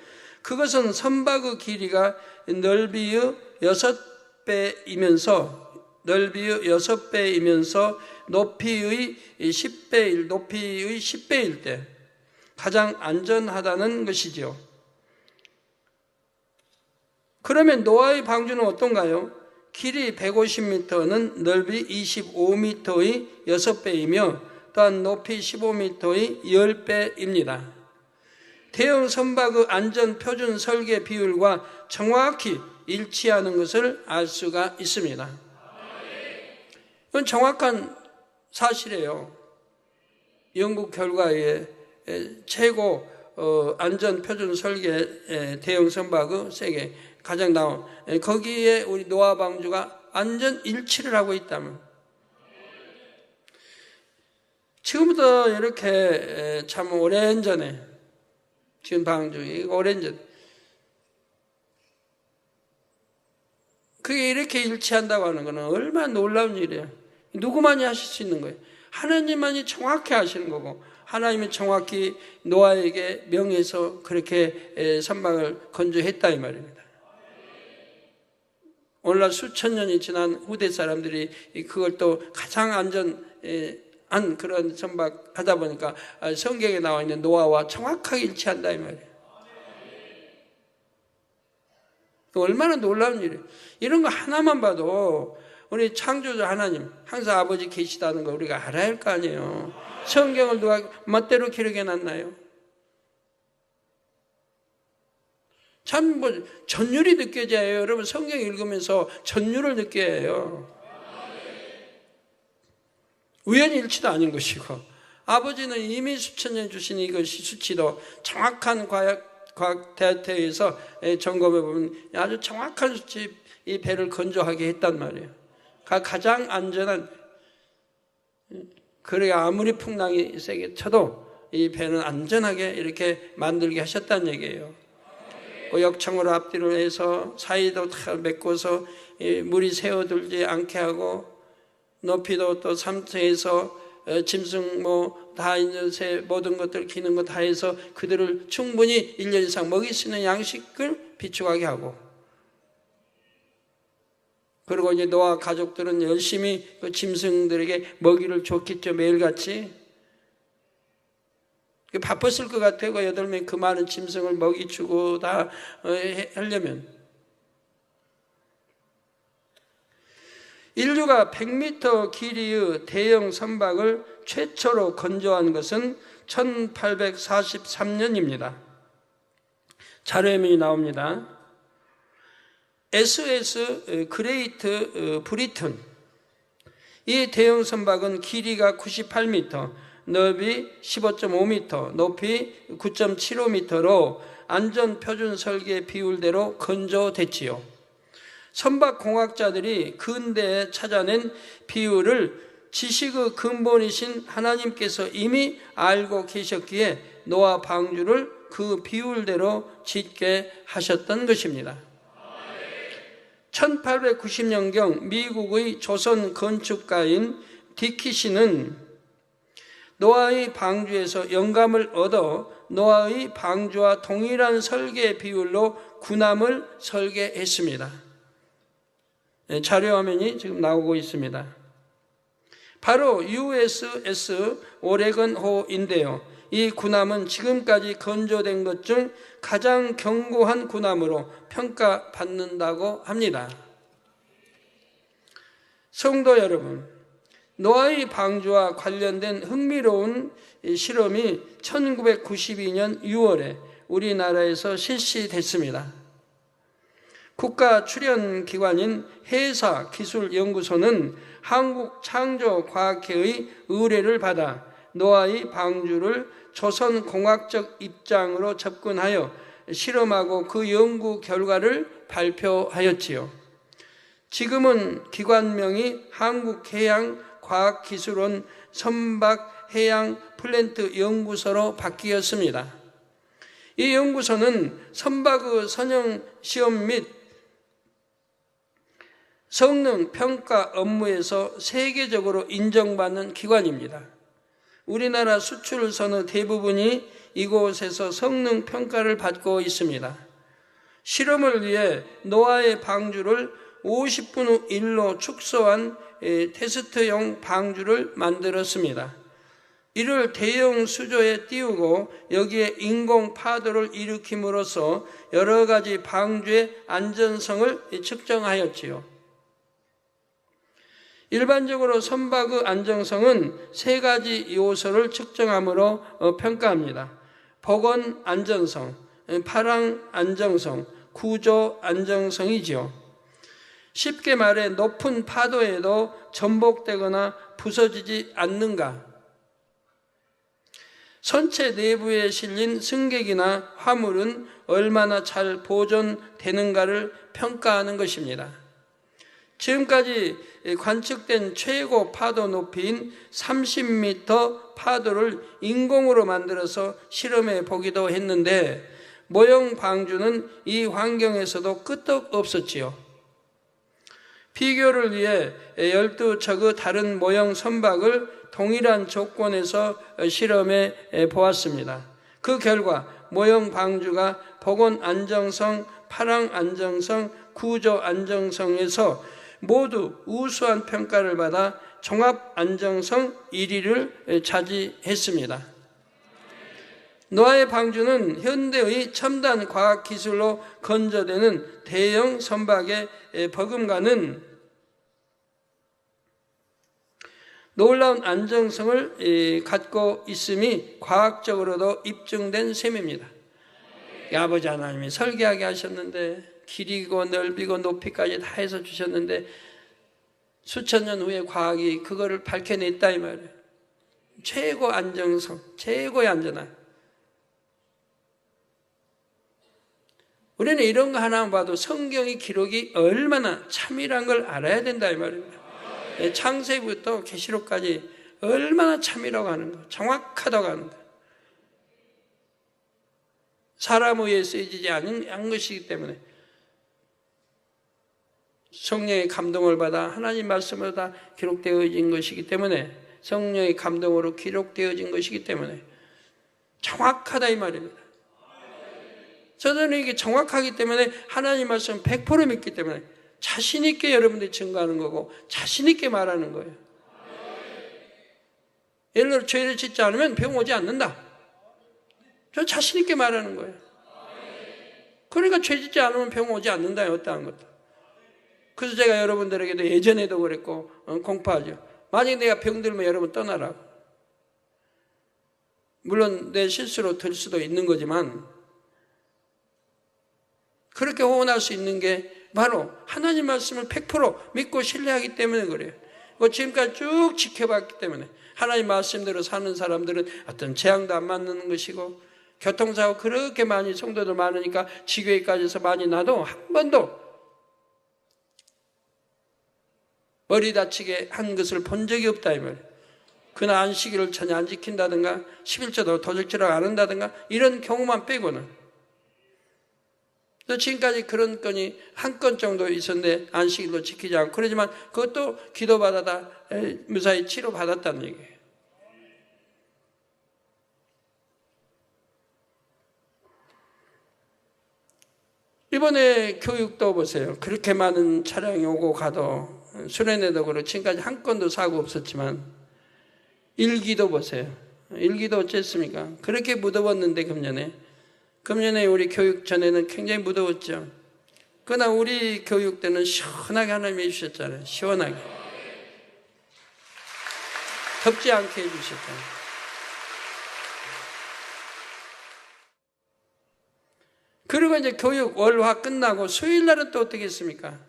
그것은 선박의 길이가 넓이의 6배이면서 높이의 10배일 때 가장 안전하다는 것이죠. 그러면 노아의 방주는 어떤가요? 길이 150m는 넓이 25m의 6배이며 또한 높이 15m의 10배입니다. 대형 선박의 안전 표준 설계 비율과 정확히 일치하는 것을 알 수가 있습니다. 이건 정확한 사실이에요. 연구 결과에 최고 안전 표준 설계 대형 선박의 세계 가장 나온 거기에 우리 노아 방주가 완전 일치를 하고 있다면 지금부터 이렇게 참 오랜 전에 지금 방주 오랜 전 그게 이렇게 일치한다고 하는 것은 얼마나 놀라운 일이에요. 누구만이 하실 수 있는 거예요. 하나님만이 정확히 하시는 거고 하나님이 정확히 노아에게 명해서 그렇게 선박을 건조했다 이 말입니다. 오늘날 수천 년이 지난 후대 사람들이 그걸 또 가장 안전한 그런 선박 하다 보니까 성경에 나와 있는 노아와 정확하게 일치한다 이 말이에요. 얼마나 놀라운 일이에요. 이런 거 하나만 봐도 우리 창조주 하나님 항상 아버지 계시다는 거 우리가 알아야 할 거 아니에요. 성경을 누가 멋대로 기록해 놨나요? 참 전율이 느껴져요. 여러분 성경 읽으면서 전율을 느껴야 해요. 우연히 일치도 아닌 것이고 아버지는 이미 수천 년 주신 이것이 수치도 정확한 과학 데이터에서 점검해 보면 아주 정확한 수치 이 배를 건조하게 했단 말이에요. 가장 안전한, 그래야 아무리 풍랑이 세게 쳐도 이 배는 안전하게 이렇게 만들게 하셨다는 얘기예요. 그 역청으로 앞뒤로 해서 사이도 다 메꿔서 물이 새어들지 않게 하고, 높이도 또 3층에서 짐승 다 있는 새 모든 것들 기는 거 다 해서 그들을 충분히 1년 이상 먹일 수 있는 양식을 비축하게 하고, 그리고 이제 노아 가족들은 열심히 그 짐승들에게 먹이를 줬겠죠. 매일같이 바빴을 것 같아요. 그 8명 그 많은 짐승을 먹이 주고 다 하려면. 인류가 100m 길이의 대형 선박을 최초로 건조한 것은 1843년입니다. 자료화면이 나옵니다. SS 그레이트 브리튼, 이 대형 선박은 길이가 98m, 넓이 15.5m, 높이 9.75m로 안전표준 설계 비율대로 건조됐지요. 선박공학자들이 근대에 찾아낸 비율을 지식의 근본이신 하나님께서 이미 알고 계셨기에 노아 방주를 그 비율대로 짓게 하셨던 것입니다. 1890년경 미국의 조선 건축가인 디키시는 노아의 방주에서 영감을 얻어 노아의 방주와 동일한 설계 비율로 군함을 설계했습니다. 자료화면이 지금 나오고 있습니다. 바로 USS 오레건호인데요. 이 군함은 지금까지 건조된 것 중 가장 견고한 군함으로 평가받는다고 합니다. 성도 여러분, 노아의 방주와 관련된 흥미로운 실험이 1992년 6월에 우리나라에서 실시됐습니다. 국가출연기관인 해사기술연구소는 한국창조과학회의 의뢰를 받아 노아의 방주를 조선공학적 입장으로 접근하여 실험하고 그 연구 결과를 발표하였지요. 지금은 기관명이 한국해양과학기술원 선박해양플랜트 연구소로 바뀌었습니다. 이 연구소는 선박의 선형시험 및 성능평가 업무에서 세계적으로 인정받는 기관입니다. 우리나라 수출선의 대부분이 이곳에서 성능평가를 받고 있습니다. 실험을 위해 노아의 방주를 50분의 1로 축소한 테스트용 방주를 만들었습니다. 이를 대형 수조에 띄우고 여기에 인공 파도를 일으킴으로써 여러 가지 방주의 안전성을 측정하였지요. 일반적으로 선박의 안정성은 3가지 요소를 측정함으로 평가합니다. 복원 안정성, 파랑 안정성, 구조 안정성이지요. 쉽게 말해 높은 파도에도 전복되거나 부서지지 않는가, 선체 내부에 실린 승객이나 화물은 얼마나 잘 보존되는가를 평가하는 것입니다. 지금까지 관측된 최고 파도 높이인 30m 파도를 인공으로 만들어서 실험해 보기도 했는데 모형 방주는 이 환경에서도 끄떡없었지요. 비교를 위해 12척의 다른 모형 선박을 동일한 조건에서 실험해 보았습니다. 그 결과 모형 방주가 복원 안정성, 파랑 안정성, 구조 안정성에서 모두 우수한 평가를 받아 종합 안정성 1위를 차지했습니다. 노아의 방주는 현대의 첨단 과학기술로 건조되는 대형 선박의 버금가는 놀라운 안정성을 갖고 있음이 과학적으로도 입증된 셈입니다. 아버지 하나님이 설계하게 하셨는데 길이고 넓이고 높이까지 다 해서 주셨는데 수천 년 후에 과학이 그거를 밝혀냈다 이 말이에요. 최고 안정성, 최고의 안전함. 우리는 이런 거 하나만 봐도 성경의 기록이 얼마나 참이란 걸 알아야 된다 이 말입니다. 창세기부터 계시록까지 얼마나 참이라고 하는 거, 정확하다고 하는 거. 사람에 의해 쓰여지지 않은 것이기 때문에 성령의 감동을 받아 하나님 말씀으로 다 기록되어진 것이기 때문에 성령의 감동으로 기록되어진 것이기 때문에 정확하다 이 말입니다. 저는 이게 정확하기 때문에 하나님 말씀 100% 믿기 때문에 자신 있게 여러분들이 증거하는 거고 자신 있게 말하는 거예요. 예를 들어 죄를 짓지 않으면 병 오지 않는다. 저 자신 있게 말하는 거예요. 그러니까 죄 짓지 않으면 병 오지 않는다. 어떠한 것도. 그래서 제가 여러분들에게도 예전에도 그랬고 공포하죠. 만약에 내가 병들면 여러분 떠나라고. 물론 내 실수로 들 수도 있는 거지만 그렇게 호언할 수 있는 게 바로 하나님 말씀을 100% 믿고 신뢰하기 때문에 그래요. 지금까지 쭉 지켜봤기 때문에 하나님 말씀대로 사는 사람들은 어떤 재앙도 안 맞는 것이고 교통사고 그렇게 많이 성도들 많으니까 지교회까지 해서 많이 나도 한 번도 머리 다치게 한 것을 본 적이 없다 이 말이에요. 그날 안식일을 전혀 안 지킨다든가 11조도 도적질하고 안 한다든가 이런 경우만 빼고는 지금까지 그런 건이 한 건 정도 있었는데 안식일도 지키지 않고 그러지만 그것도 기도받아다 무사히 치료받았다는 얘기예요. 이번에 교육도 보세요. 그렇게 많은 차량이 오고 가도 수련회도 그렇고 지금까지 한 건도 사고 없었지만 일기도 보세요. 일기도 어쨌습니까? 그렇게 무더웠는데 금년에 우리 교육 전에는 굉장히 무더웠죠. 그러나 우리 교육 때는 시원하게 하나님이 해주셨잖아요. 시원하게. 덥지 않게 해주셨잖아요. 그리고 이제 교육 월화 끝나고 수요일 날은 또 어떻게 했습니까?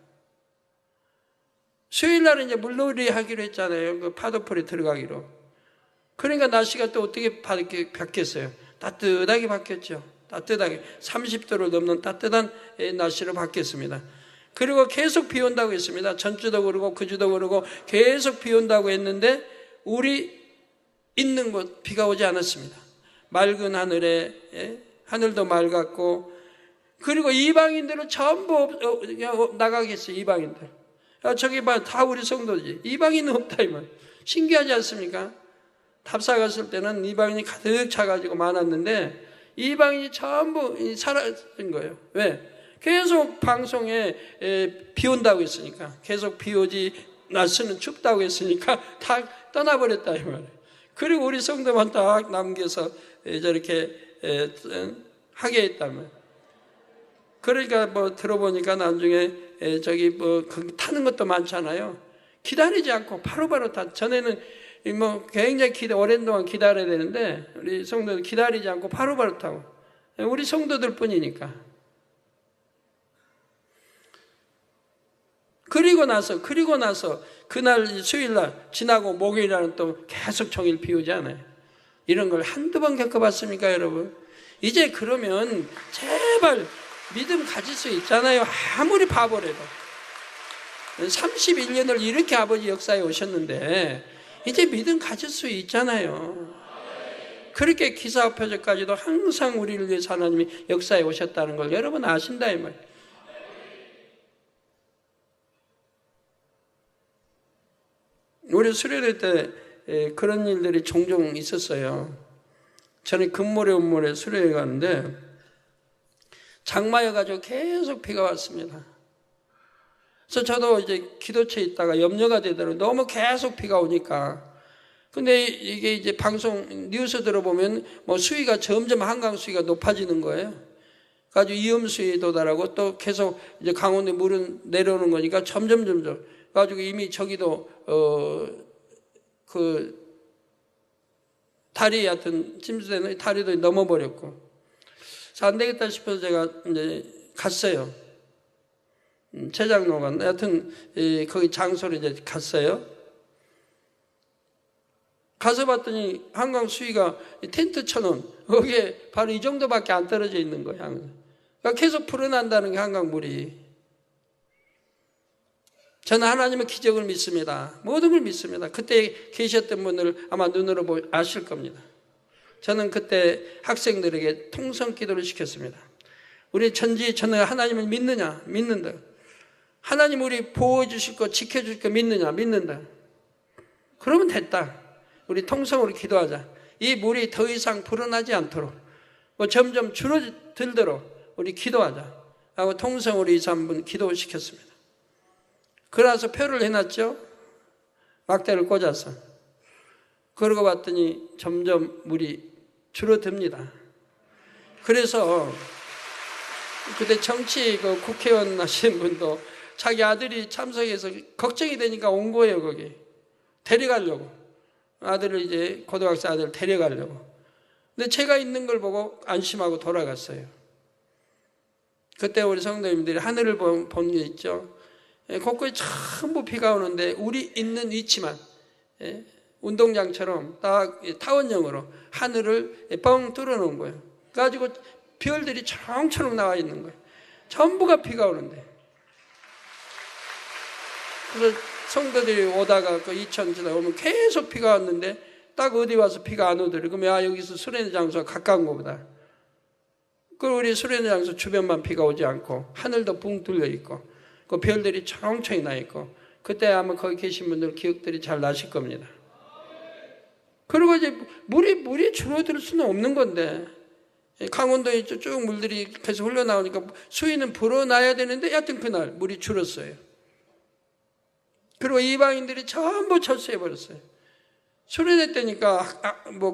수요일 날은 이제 물놀이 하기로 했잖아요. 그 파도풀에 들어가기로. 그러니까 날씨가 또 어떻게 바뀌었어요? 따뜻하게 바뀌었죠. 따뜻하게 30도를 넘는 따뜻한 날씨로 바뀌었습니다. 그리고 계속 비 온다고 했습니다. 전주도 그러고 그주도 그러고 계속 비 온다고 했는데 우리 있는 곳 비가 오지 않았습니다. 맑은 하늘에 하늘도 맑았고 그리고 이방인들은 전부 나가겠어요. 이방인들. 저기 봐, 다 우리 성도지. 이방인은 없다 이 말. 신기하지 않습니까? 답사 갔을 때는 이방인이 가득 차가지고 많았는데 이방인이 전부 사라진 거예요. 왜? 계속 방송에 비 온다고 했으니까 계속 비 오지 날씨는 춥다고 했으니까 다 떠나버렸다 이 말이에요. 그리고 우리 성도만 딱 남겨서 저렇게 하게 했다면 그러니까 뭐 들어보니까 나중에 저기 뭐 타는 것도 많잖아요. 기다리지 않고 바로바로 다 전에는 뭐 굉장히 오랜 동안 기다려야 되는데 우리 성도들 기다리지 않고 바로바로 타고 우리 성도들 뿐이니까. 그리고 나서 그날 수요일날 지나고 목요일날은 또 계속 종일 비 오지 않아요. 이런 걸 한두 번 겪어봤습니까 여러분? 이제 그러면 제발 믿음 가질 수 있잖아요. 아무리 바보래도 31년을 이렇게 아버지 역사에 오셨는데 이제 믿음 가질 수 있잖아요. 그렇게 기사 표적까지도 항상 우리를 위해서 하나님이 역사에 오셨다는 걸 여러분 아신다 이 말이에요. 우리 수련회 때 그런 일들이 종종 있었어요. 전에 금모래 운모래 수련회 가는데 장마여가지고 계속 비가 왔습니다. 그래서 저도 이제 기도처에 있다가 염려가 되더라고요. 너무 계속 비가 오니까. 근데 이게 이제 방송 뉴스 들어보면 뭐 수위가 점점 한강 수위가 높아지는 거예요. 가지고 이음 수위에 도달하고 또 계속 이제 강원도 물은 내려오는 거니까 점점 가지고 이미 저기도 그 다리 하여튼 침수되는 다리도 넘어버렸고. 그래서 안 되겠다 싶어서 제가 이제 갔어요. 최장로가 하여튼 거기 장소로 이제 갔어요. 가서 봤더니 한강 수위가 텐트 쳐놓은 거기에 바로 이 정도밖에 안 떨어져 있는 거예요. 그러니까 계속 불어난다는 게 한강물이. 저는 하나님의 기적을 믿습니다. 모든 걸 믿습니다. 그때 계셨던 분들 아마 눈으로 아실 겁니다. 저는 그때 학생들에게 통성 기도를 시켰습니다. 우리 천지천능 하나님을 믿느냐? 믿는다. 하나님 우리 보호해 주실 거 지켜줄 거 믿느냐? 믿는다. 그러면 됐다. 우리 통성으로 기도하자. 이 물이 더 이상 불어나지 않도록 점점 줄어들도록 우리 기도하자 하고 통성으로 2, 3분 기도시켰습니다. 그러나서 표를 해놨죠. 막대를 꽂아서. 그러고 봤더니 점점 물이 줄어듭니다. 그래서 그때 정치 국회의원 하신 분도 자기 아들이 참석해서 걱정이 되니까 온 거예요. 거기 데려가려고. 아들을 이제 고등학생 아들을 데려가려고. 근데 제가 있는 걸 보고 안심하고 돌아갔어요. 그때 우리 성도님들이 하늘을 본 게 있죠. 곳곳에 전부 비가 오는데 우리 있는 위치만 운동장처럼 딱 타원형으로 하늘을 뻥 뚫어놓은 거예요. 그래가지고 별들이 초롱초롱 나와 있는 거예요. 전부가 비가 오는데. 그래서 성도들이 오다가 그 이천 지나오면 계속 비가 왔는데 딱 어디 와서 비가 안 오더래. 그러면 여기서 수련회 장소가 가까운 것보다. 그리고 우리 수련회 장소 주변만 비가 오지 않고 하늘도 붕 뚫려 있고 그 별들이 초롱초롱 나 있고 그때 아마 거기 계신 분들 기억들이 잘 나실 겁니다. 그리고 이제 물이 줄어들 수는 없는 건데 강원도에 쭉 물들이 계속 흘러나오니까 수위는 불어나야 되는데 여튼 그날 물이 줄었어요. 그리고 이방인들이 전부 철수해버렸어요. 수련회 때니까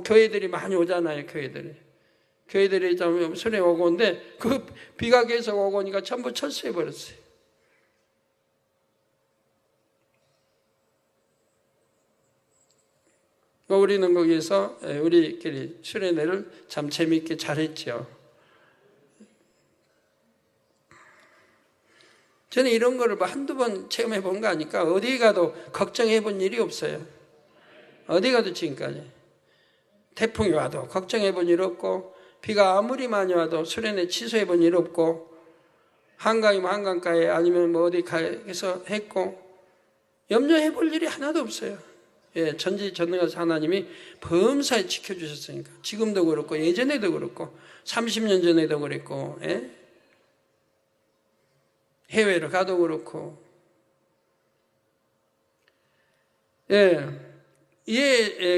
교회들이 많이 오잖아요. 교회들이 좀 수련회 오고 오는데 그 비가 계속 오고 오니까 전부 철수해버렸어요. 우리는 거기에서 우리끼리 수련회를 참 재미있게 잘했죠. 저는 이런 거를 한두 번 체험해 본 거 아니까 어디 가도 걱정해 본 일이 없어요. 어디 가도 지금까지. 태풍이 와도 걱정해 본 일 없고 비가 아무리 많이 와도 수련회 취소해 본 일 없고 한강이면 한강가에 아니면 어디 가서 했고 염려해 볼 일이 하나도 없어요. 전지전능하신 하나님이 범사에 지켜주셨으니까 지금도 그렇고 예전에도 그렇고 30년 전에도 그랬고 해외로 가도 그렇고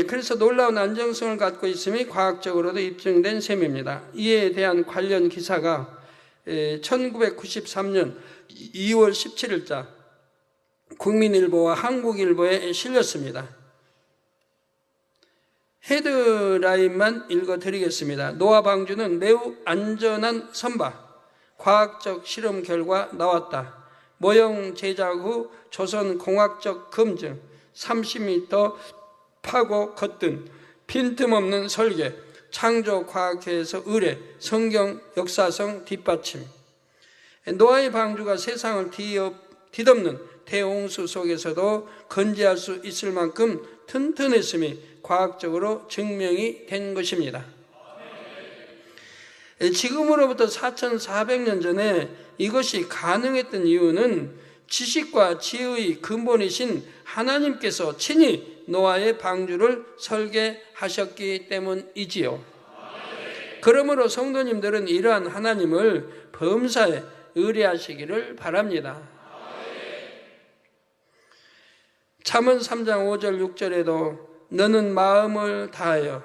그래서 놀라운 안정성을 갖고 있음이 과학적으로도 입증된 셈입니다. 이에 대한 관련 기사가 1993년 2월 17일자 국민일보와 한국일보에 실렸습니다. 헤드라인만 읽어드리겠습니다. 노화 방주는 매우 안전한 선박. 과학적 실험 결과 나왔다. 모형 제작 후 조선 공학적 검증, 30m 파고 걷든 빈틈없는 설계, 창조과학회에서 의뢰, 성경 역사성 뒷받침. 노아의 방주가 세상을 뒤덮는 대홍수 속에서도 건재할 수 있을 만큼 튼튼했음이 과학적으로 증명이 된 것입니다. 지금으로부터 4,400년 전에 이것이 가능했던 이유는 지식과 지혜의 근본이신 하나님께서 친히 노아의 방주를 설계하셨기 때문이지요. 그러므로 성도님들은 이러한 하나님을 범사에 의뢰하시기를 바랍니다. 잠언 3장 5절 6절에도 너는 마음을 다하여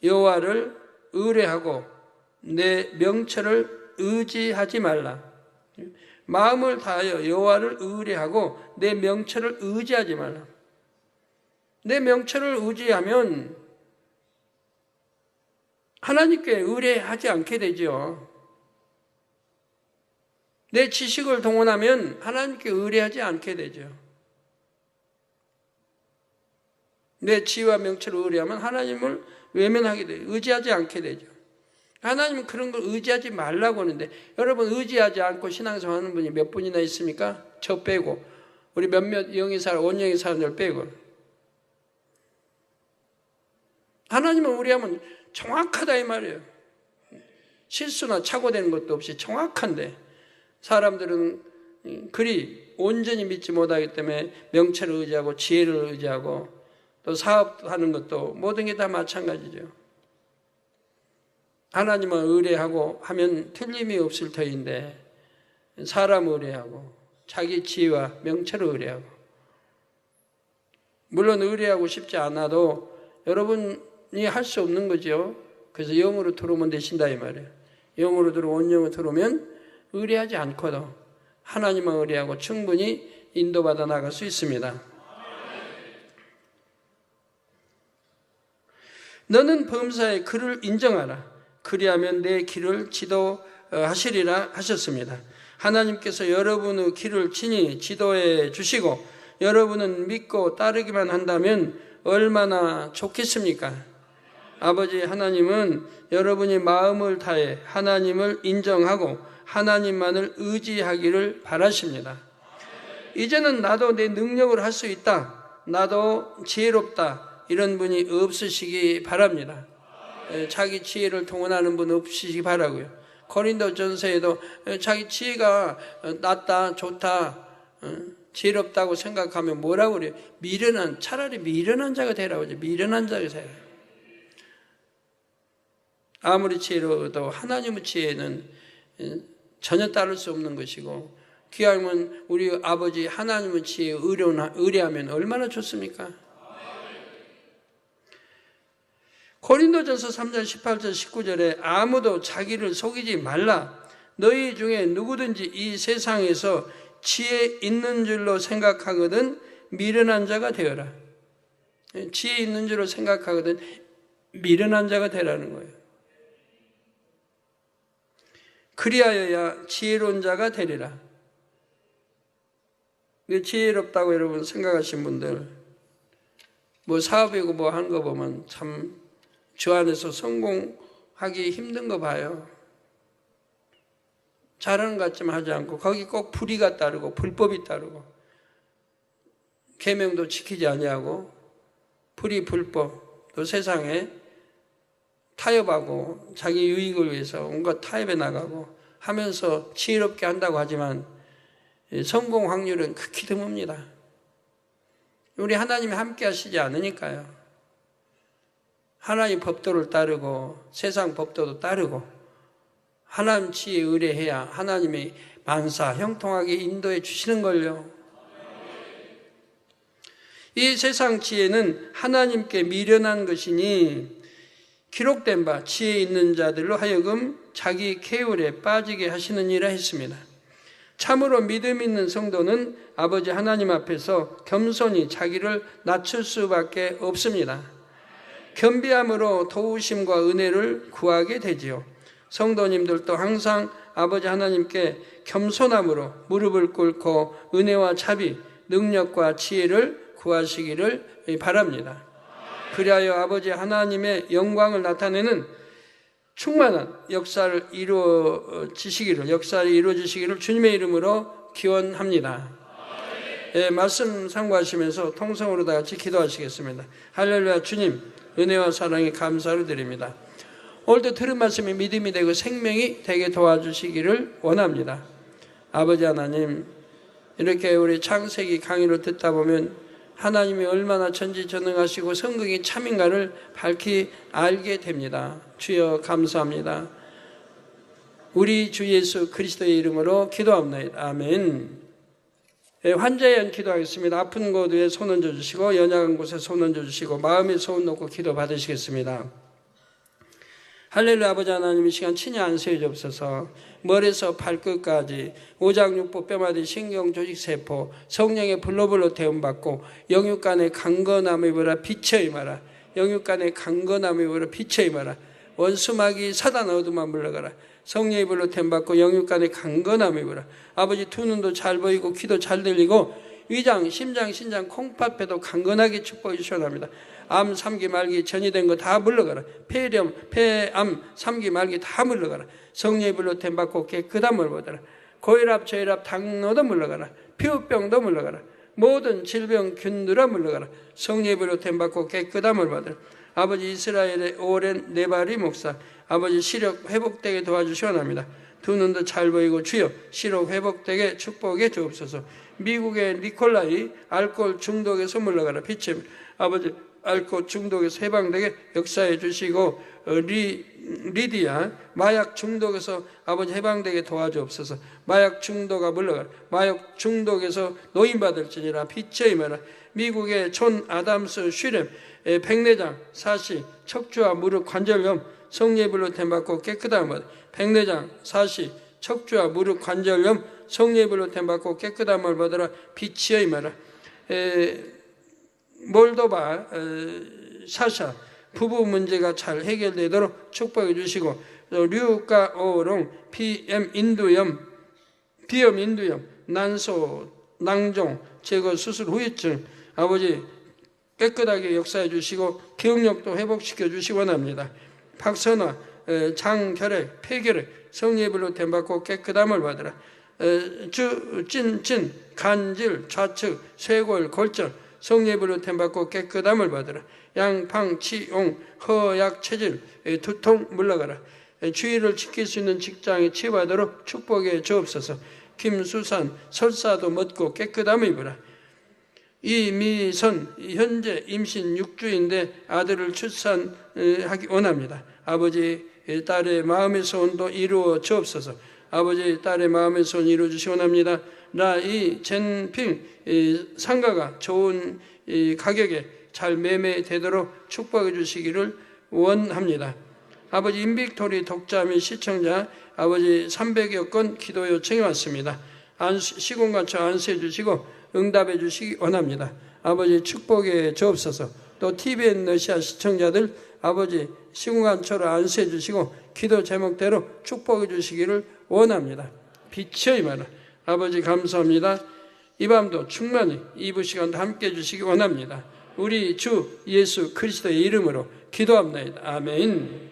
여호와를 의뢰하고 내 명철을 의지하지 말라. 마음을 다하여 여호와를 의뢰하고 내 명철을 의지하지 말라. 내 명철을 의지하면 하나님께 의뢰하지 않게 되죠. 내 지식을 동원하면 하나님께 의뢰하지 않게 되죠. 내 지혜와 명철을 의뢰하면 하나님을 외면하게 돼요. 의지하지 않게 되죠. 하나님은 그런 걸 의지하지 말라고 하는데 여러분 의지하지 않고 신앙생활 하는 분이 몇 분이나 있습니까? 저 빼고 우리 몇몇 영의 사람, 원영의 사람들 빼고 하나님은 의뢰하면 정확하다 이 말이에요. 실수나 착오되는 것도 없이 정확한데 사람들은 그리 온전히 믿지 못하기 때문에 명체를 의지하고 지혜를 의지하고 또 사업하는 것도 모든 게 다 마찬가지죠. 하나님을 의뢰하고 하면 틀림이 없을 터인데 사람 의뢰하고 자기 지혜와 명체를 의뢰하고, 물론 의뢰하고 싶지 않아도 여러분이 할 수 없는 거죠. 그래서 영으로 들어오면 되신다 이 말이에요. 영으로 들어 온영으로 들어오면 의뢰하지 않고도 하나님을 의뢰하고 충분히 인도받아 나갈 수 있습니다. 너는 범사의 그를 인정하라. 그리하면 내 길을 지도하시리라 하셨습니다. 하나님께서 여러분의 길을 친히 지도해 주시고 여러분은 믿고 따르기만 한다면 얼마나 좋겠습니까? 아버지 하나님은 여러분이 마음을 다해 하나님을 인정하고 하나님만을 의지하기를 바라십니다. 이제는 나도 내 능력을 할 수 있다, 나도 지혜롭다, 이런 분이 없으시기 바랍니다. 자기 지혜를 동원하는 분 없으시기 바라고요. 고린도전서에도 자기 지혜가 낫다, 좋다, 지혜롭다고 생각하면 뭐라고 그래요? 차라리 미련한 자가 되라고 하죠. 미련한 자가 되라. 아무리 지혜로워도 하나님의 지혜는 전혀 따를 수 없는 것이고, 귀하면 우리 아버지 하나님의 지혜에 의뢰하면 얼마나 좋습니까? 고린도전서 3장 18절 19절에 아무도 자기를 속이지 말라. 너희 중에 누구든지 이 세상에서 지혜 있는 줄로 생각하거든 미련한 자가 되어라. 지혜 있는 줄로 생각하거든 미련한 자가 되라는 거예요. 그리하여야 지혜로운 자가 되리라. 지혜롭다고 여러분 생각하신 분들, 뭐 사업이고 뭐 하는 거 보면 참 주 안에서 성공하기 힘든 거 봐요. 잘하는 것 같지만 하지 않고 거기 꼭 불의가 따르고 불법이 따르고 계명도 지키지 아니하고 불의 불법, 또 세상에 타협하고 자기 유익을 위해서 온갖 타협에 나가고 하면서 지혜롭게 한다고 하지만 성공 확률은 극히 드뭅니다. 우리 하나님이 함께 하시지 않으니까요. 하나님 법도를 따르고 세상 법도도 따르고 하나님 지혜에 의뢰해야 하나님이 만사 형통하게 인도해 주시는 걸요. 이 세상 지혜는 하나님께 미련한 것이니 기록된 바 지혜 있는 자들로 하여금 자기 계율에 빠지게 하시는 이라 했습니다. 참으로 믿음 있는 성도는 아버지 하나님 앞에서 겸손히 자기를 낮출 수밖에 없습니다. 겸비함으로 도우심과 은혜를 구하게 되지요. 성도님들도 항상 아버지 하나님께 겸손함으로 무릎을 꿇고 은혜와 자비, 능력과 지혜를 구하시기를 바랍니다. 그리하여 아버지 하나님의 영광을 나타내는 충만한 역사를 이루어지시기를 주님의 이름으로 기원합니다. 예, 말씀 상고하시면서 통성으로 다 같이 기도하시겠습니다. 할렐루야. 주님, 은혜와 사랑에 감사를 드립니다. 오늘도 들은 말씀이 믿음이 되고 생명이 되게 도와주시기를 원합니다. 아버지 하나님, 이렇게 우리 창세기 강의를 듣다 보면 하나님이 얼마나 전지전능하시고 성경이 참인가를 밝히 알게 됩니다. 주여 감사합니다. 우리 주 예수 그리스도의 이름으로 기도합니다. 아멘. 환자의 연 기도하겠습니다. 아픈 곳 위에 손 얹어주시고 연약한 곳에 손 얹어주시고 마음에 손 놓고 기도 받으시겠습니다. 할렐루야. 아버지 하나님, 이 시간 친히 안수해 주옵소서. 머리에서 발끝까지 오장육부 뼈마디 신경 조직 세포 성령의 불로불로 태움받고 영육간의 강건함을 입어라 빛에 임하라. 영육간의 강건함을 입어라 빛에 임하라. 원수마귀 사단 어둠만 물러가라. 성령의 불로 태움받고 영육간의 강건함을 입어라. 아버지 두 눈도 잘 보이고 귀도 잘 들리고 위장, 심장, 신장, 콩팥뼈도 강건하게 축복해 주시옵나이다. 암, 삼기, 말기, 전이 된 거 다 물러가라. 폐렴, 폐암, 삼기, 말기 다 물러가라. 성령의 불로 템받고 깨끗함을 받아라. 고혈압, 저혈압, 당뇨도 물러가라. 피부병도 물러가라. 모든 질병, 균들아 물러가라. 성령의 불로 템받고 깨끗함을 받아라. 아버지 이스라엘의 오랜 네바리 목사, 아버지 시력 회복되게 도와주시옵나이다. 두 눈도 잘 보이고 주여 시력 회복되게 축복해 주옵소서. 미국의 니콜라이 알코올 중독에서 물러가라. 빛의 아버지 알코올 중독에서 해방되게 역사해 주시고, 리디아 마약 중독에서 아버지 해방되게 도와주옵소서. 마약 중독아 물러가라. 마약 중독에서 노인받을지니라. 빛의 임하라. 미국의 존 아담스 슈렘 백내장, 사시, 척추와 무릎 관절염 성례불로 템받고 깨끗함을 받아. 백내장, 사시, 척추와 무릎 관절염 성례불로 템받고 깨끗함을 받으라. 빛이여 임하라. 몰도바 사샤 부부 문제가 잘 해결되도록 축복해 주시고, 류가 오롱 비염 인두염 난소 낭종 제거 수술 후유증 아버지 깨끗하게 역사해 주시고 기억력도 회복시켜 주시기 원합니다. 박선화 장결핵 폐결핵 성례불로 템받고 깨끗함을 받으라. 찐 간질 좌측 쇄골 골절 성례불로 템받고 깨끗함을 받으라. 양팡 치용 허약 체질 두통 물러가라. 주의를 지킬 수 있는 직장에 치유하도록 축복해 주옵소서. 김수산 설사도 멎고 깨끗함을 입으라. 이미선 현재 임신 6주인데 아들을 출산하기 원합니다. 아버지 딸의 마음의 소원도 이루어 주옵소서. 아버지 딸의 마음의 소원 이루어 주시기 원합니다. 이 젠핑 상가가 좋은 가격에 잘 매매되도록 축복해 주시기를 원합니다. 아버지 인빅토리 독자 및 시청자 아버지 300여 건 기도 요청이 왔습니다. 시공간처 안수해 주시고 응답해 주시기 원합니다. 아버지 축복해 주옵소서. 또 TVN 러시아 시청자들 아버지 시공간처로 안수해 주시고 기도 제목대로 축복해 주시기를 원합니다. 빛의 임하라. 아버지 감사합니다. 이 밤도 충만히 이부 시간도 함께 해주시기 원합니다. 우리 주 예수 그리스도의 이름으로 기도합니다. 아멘.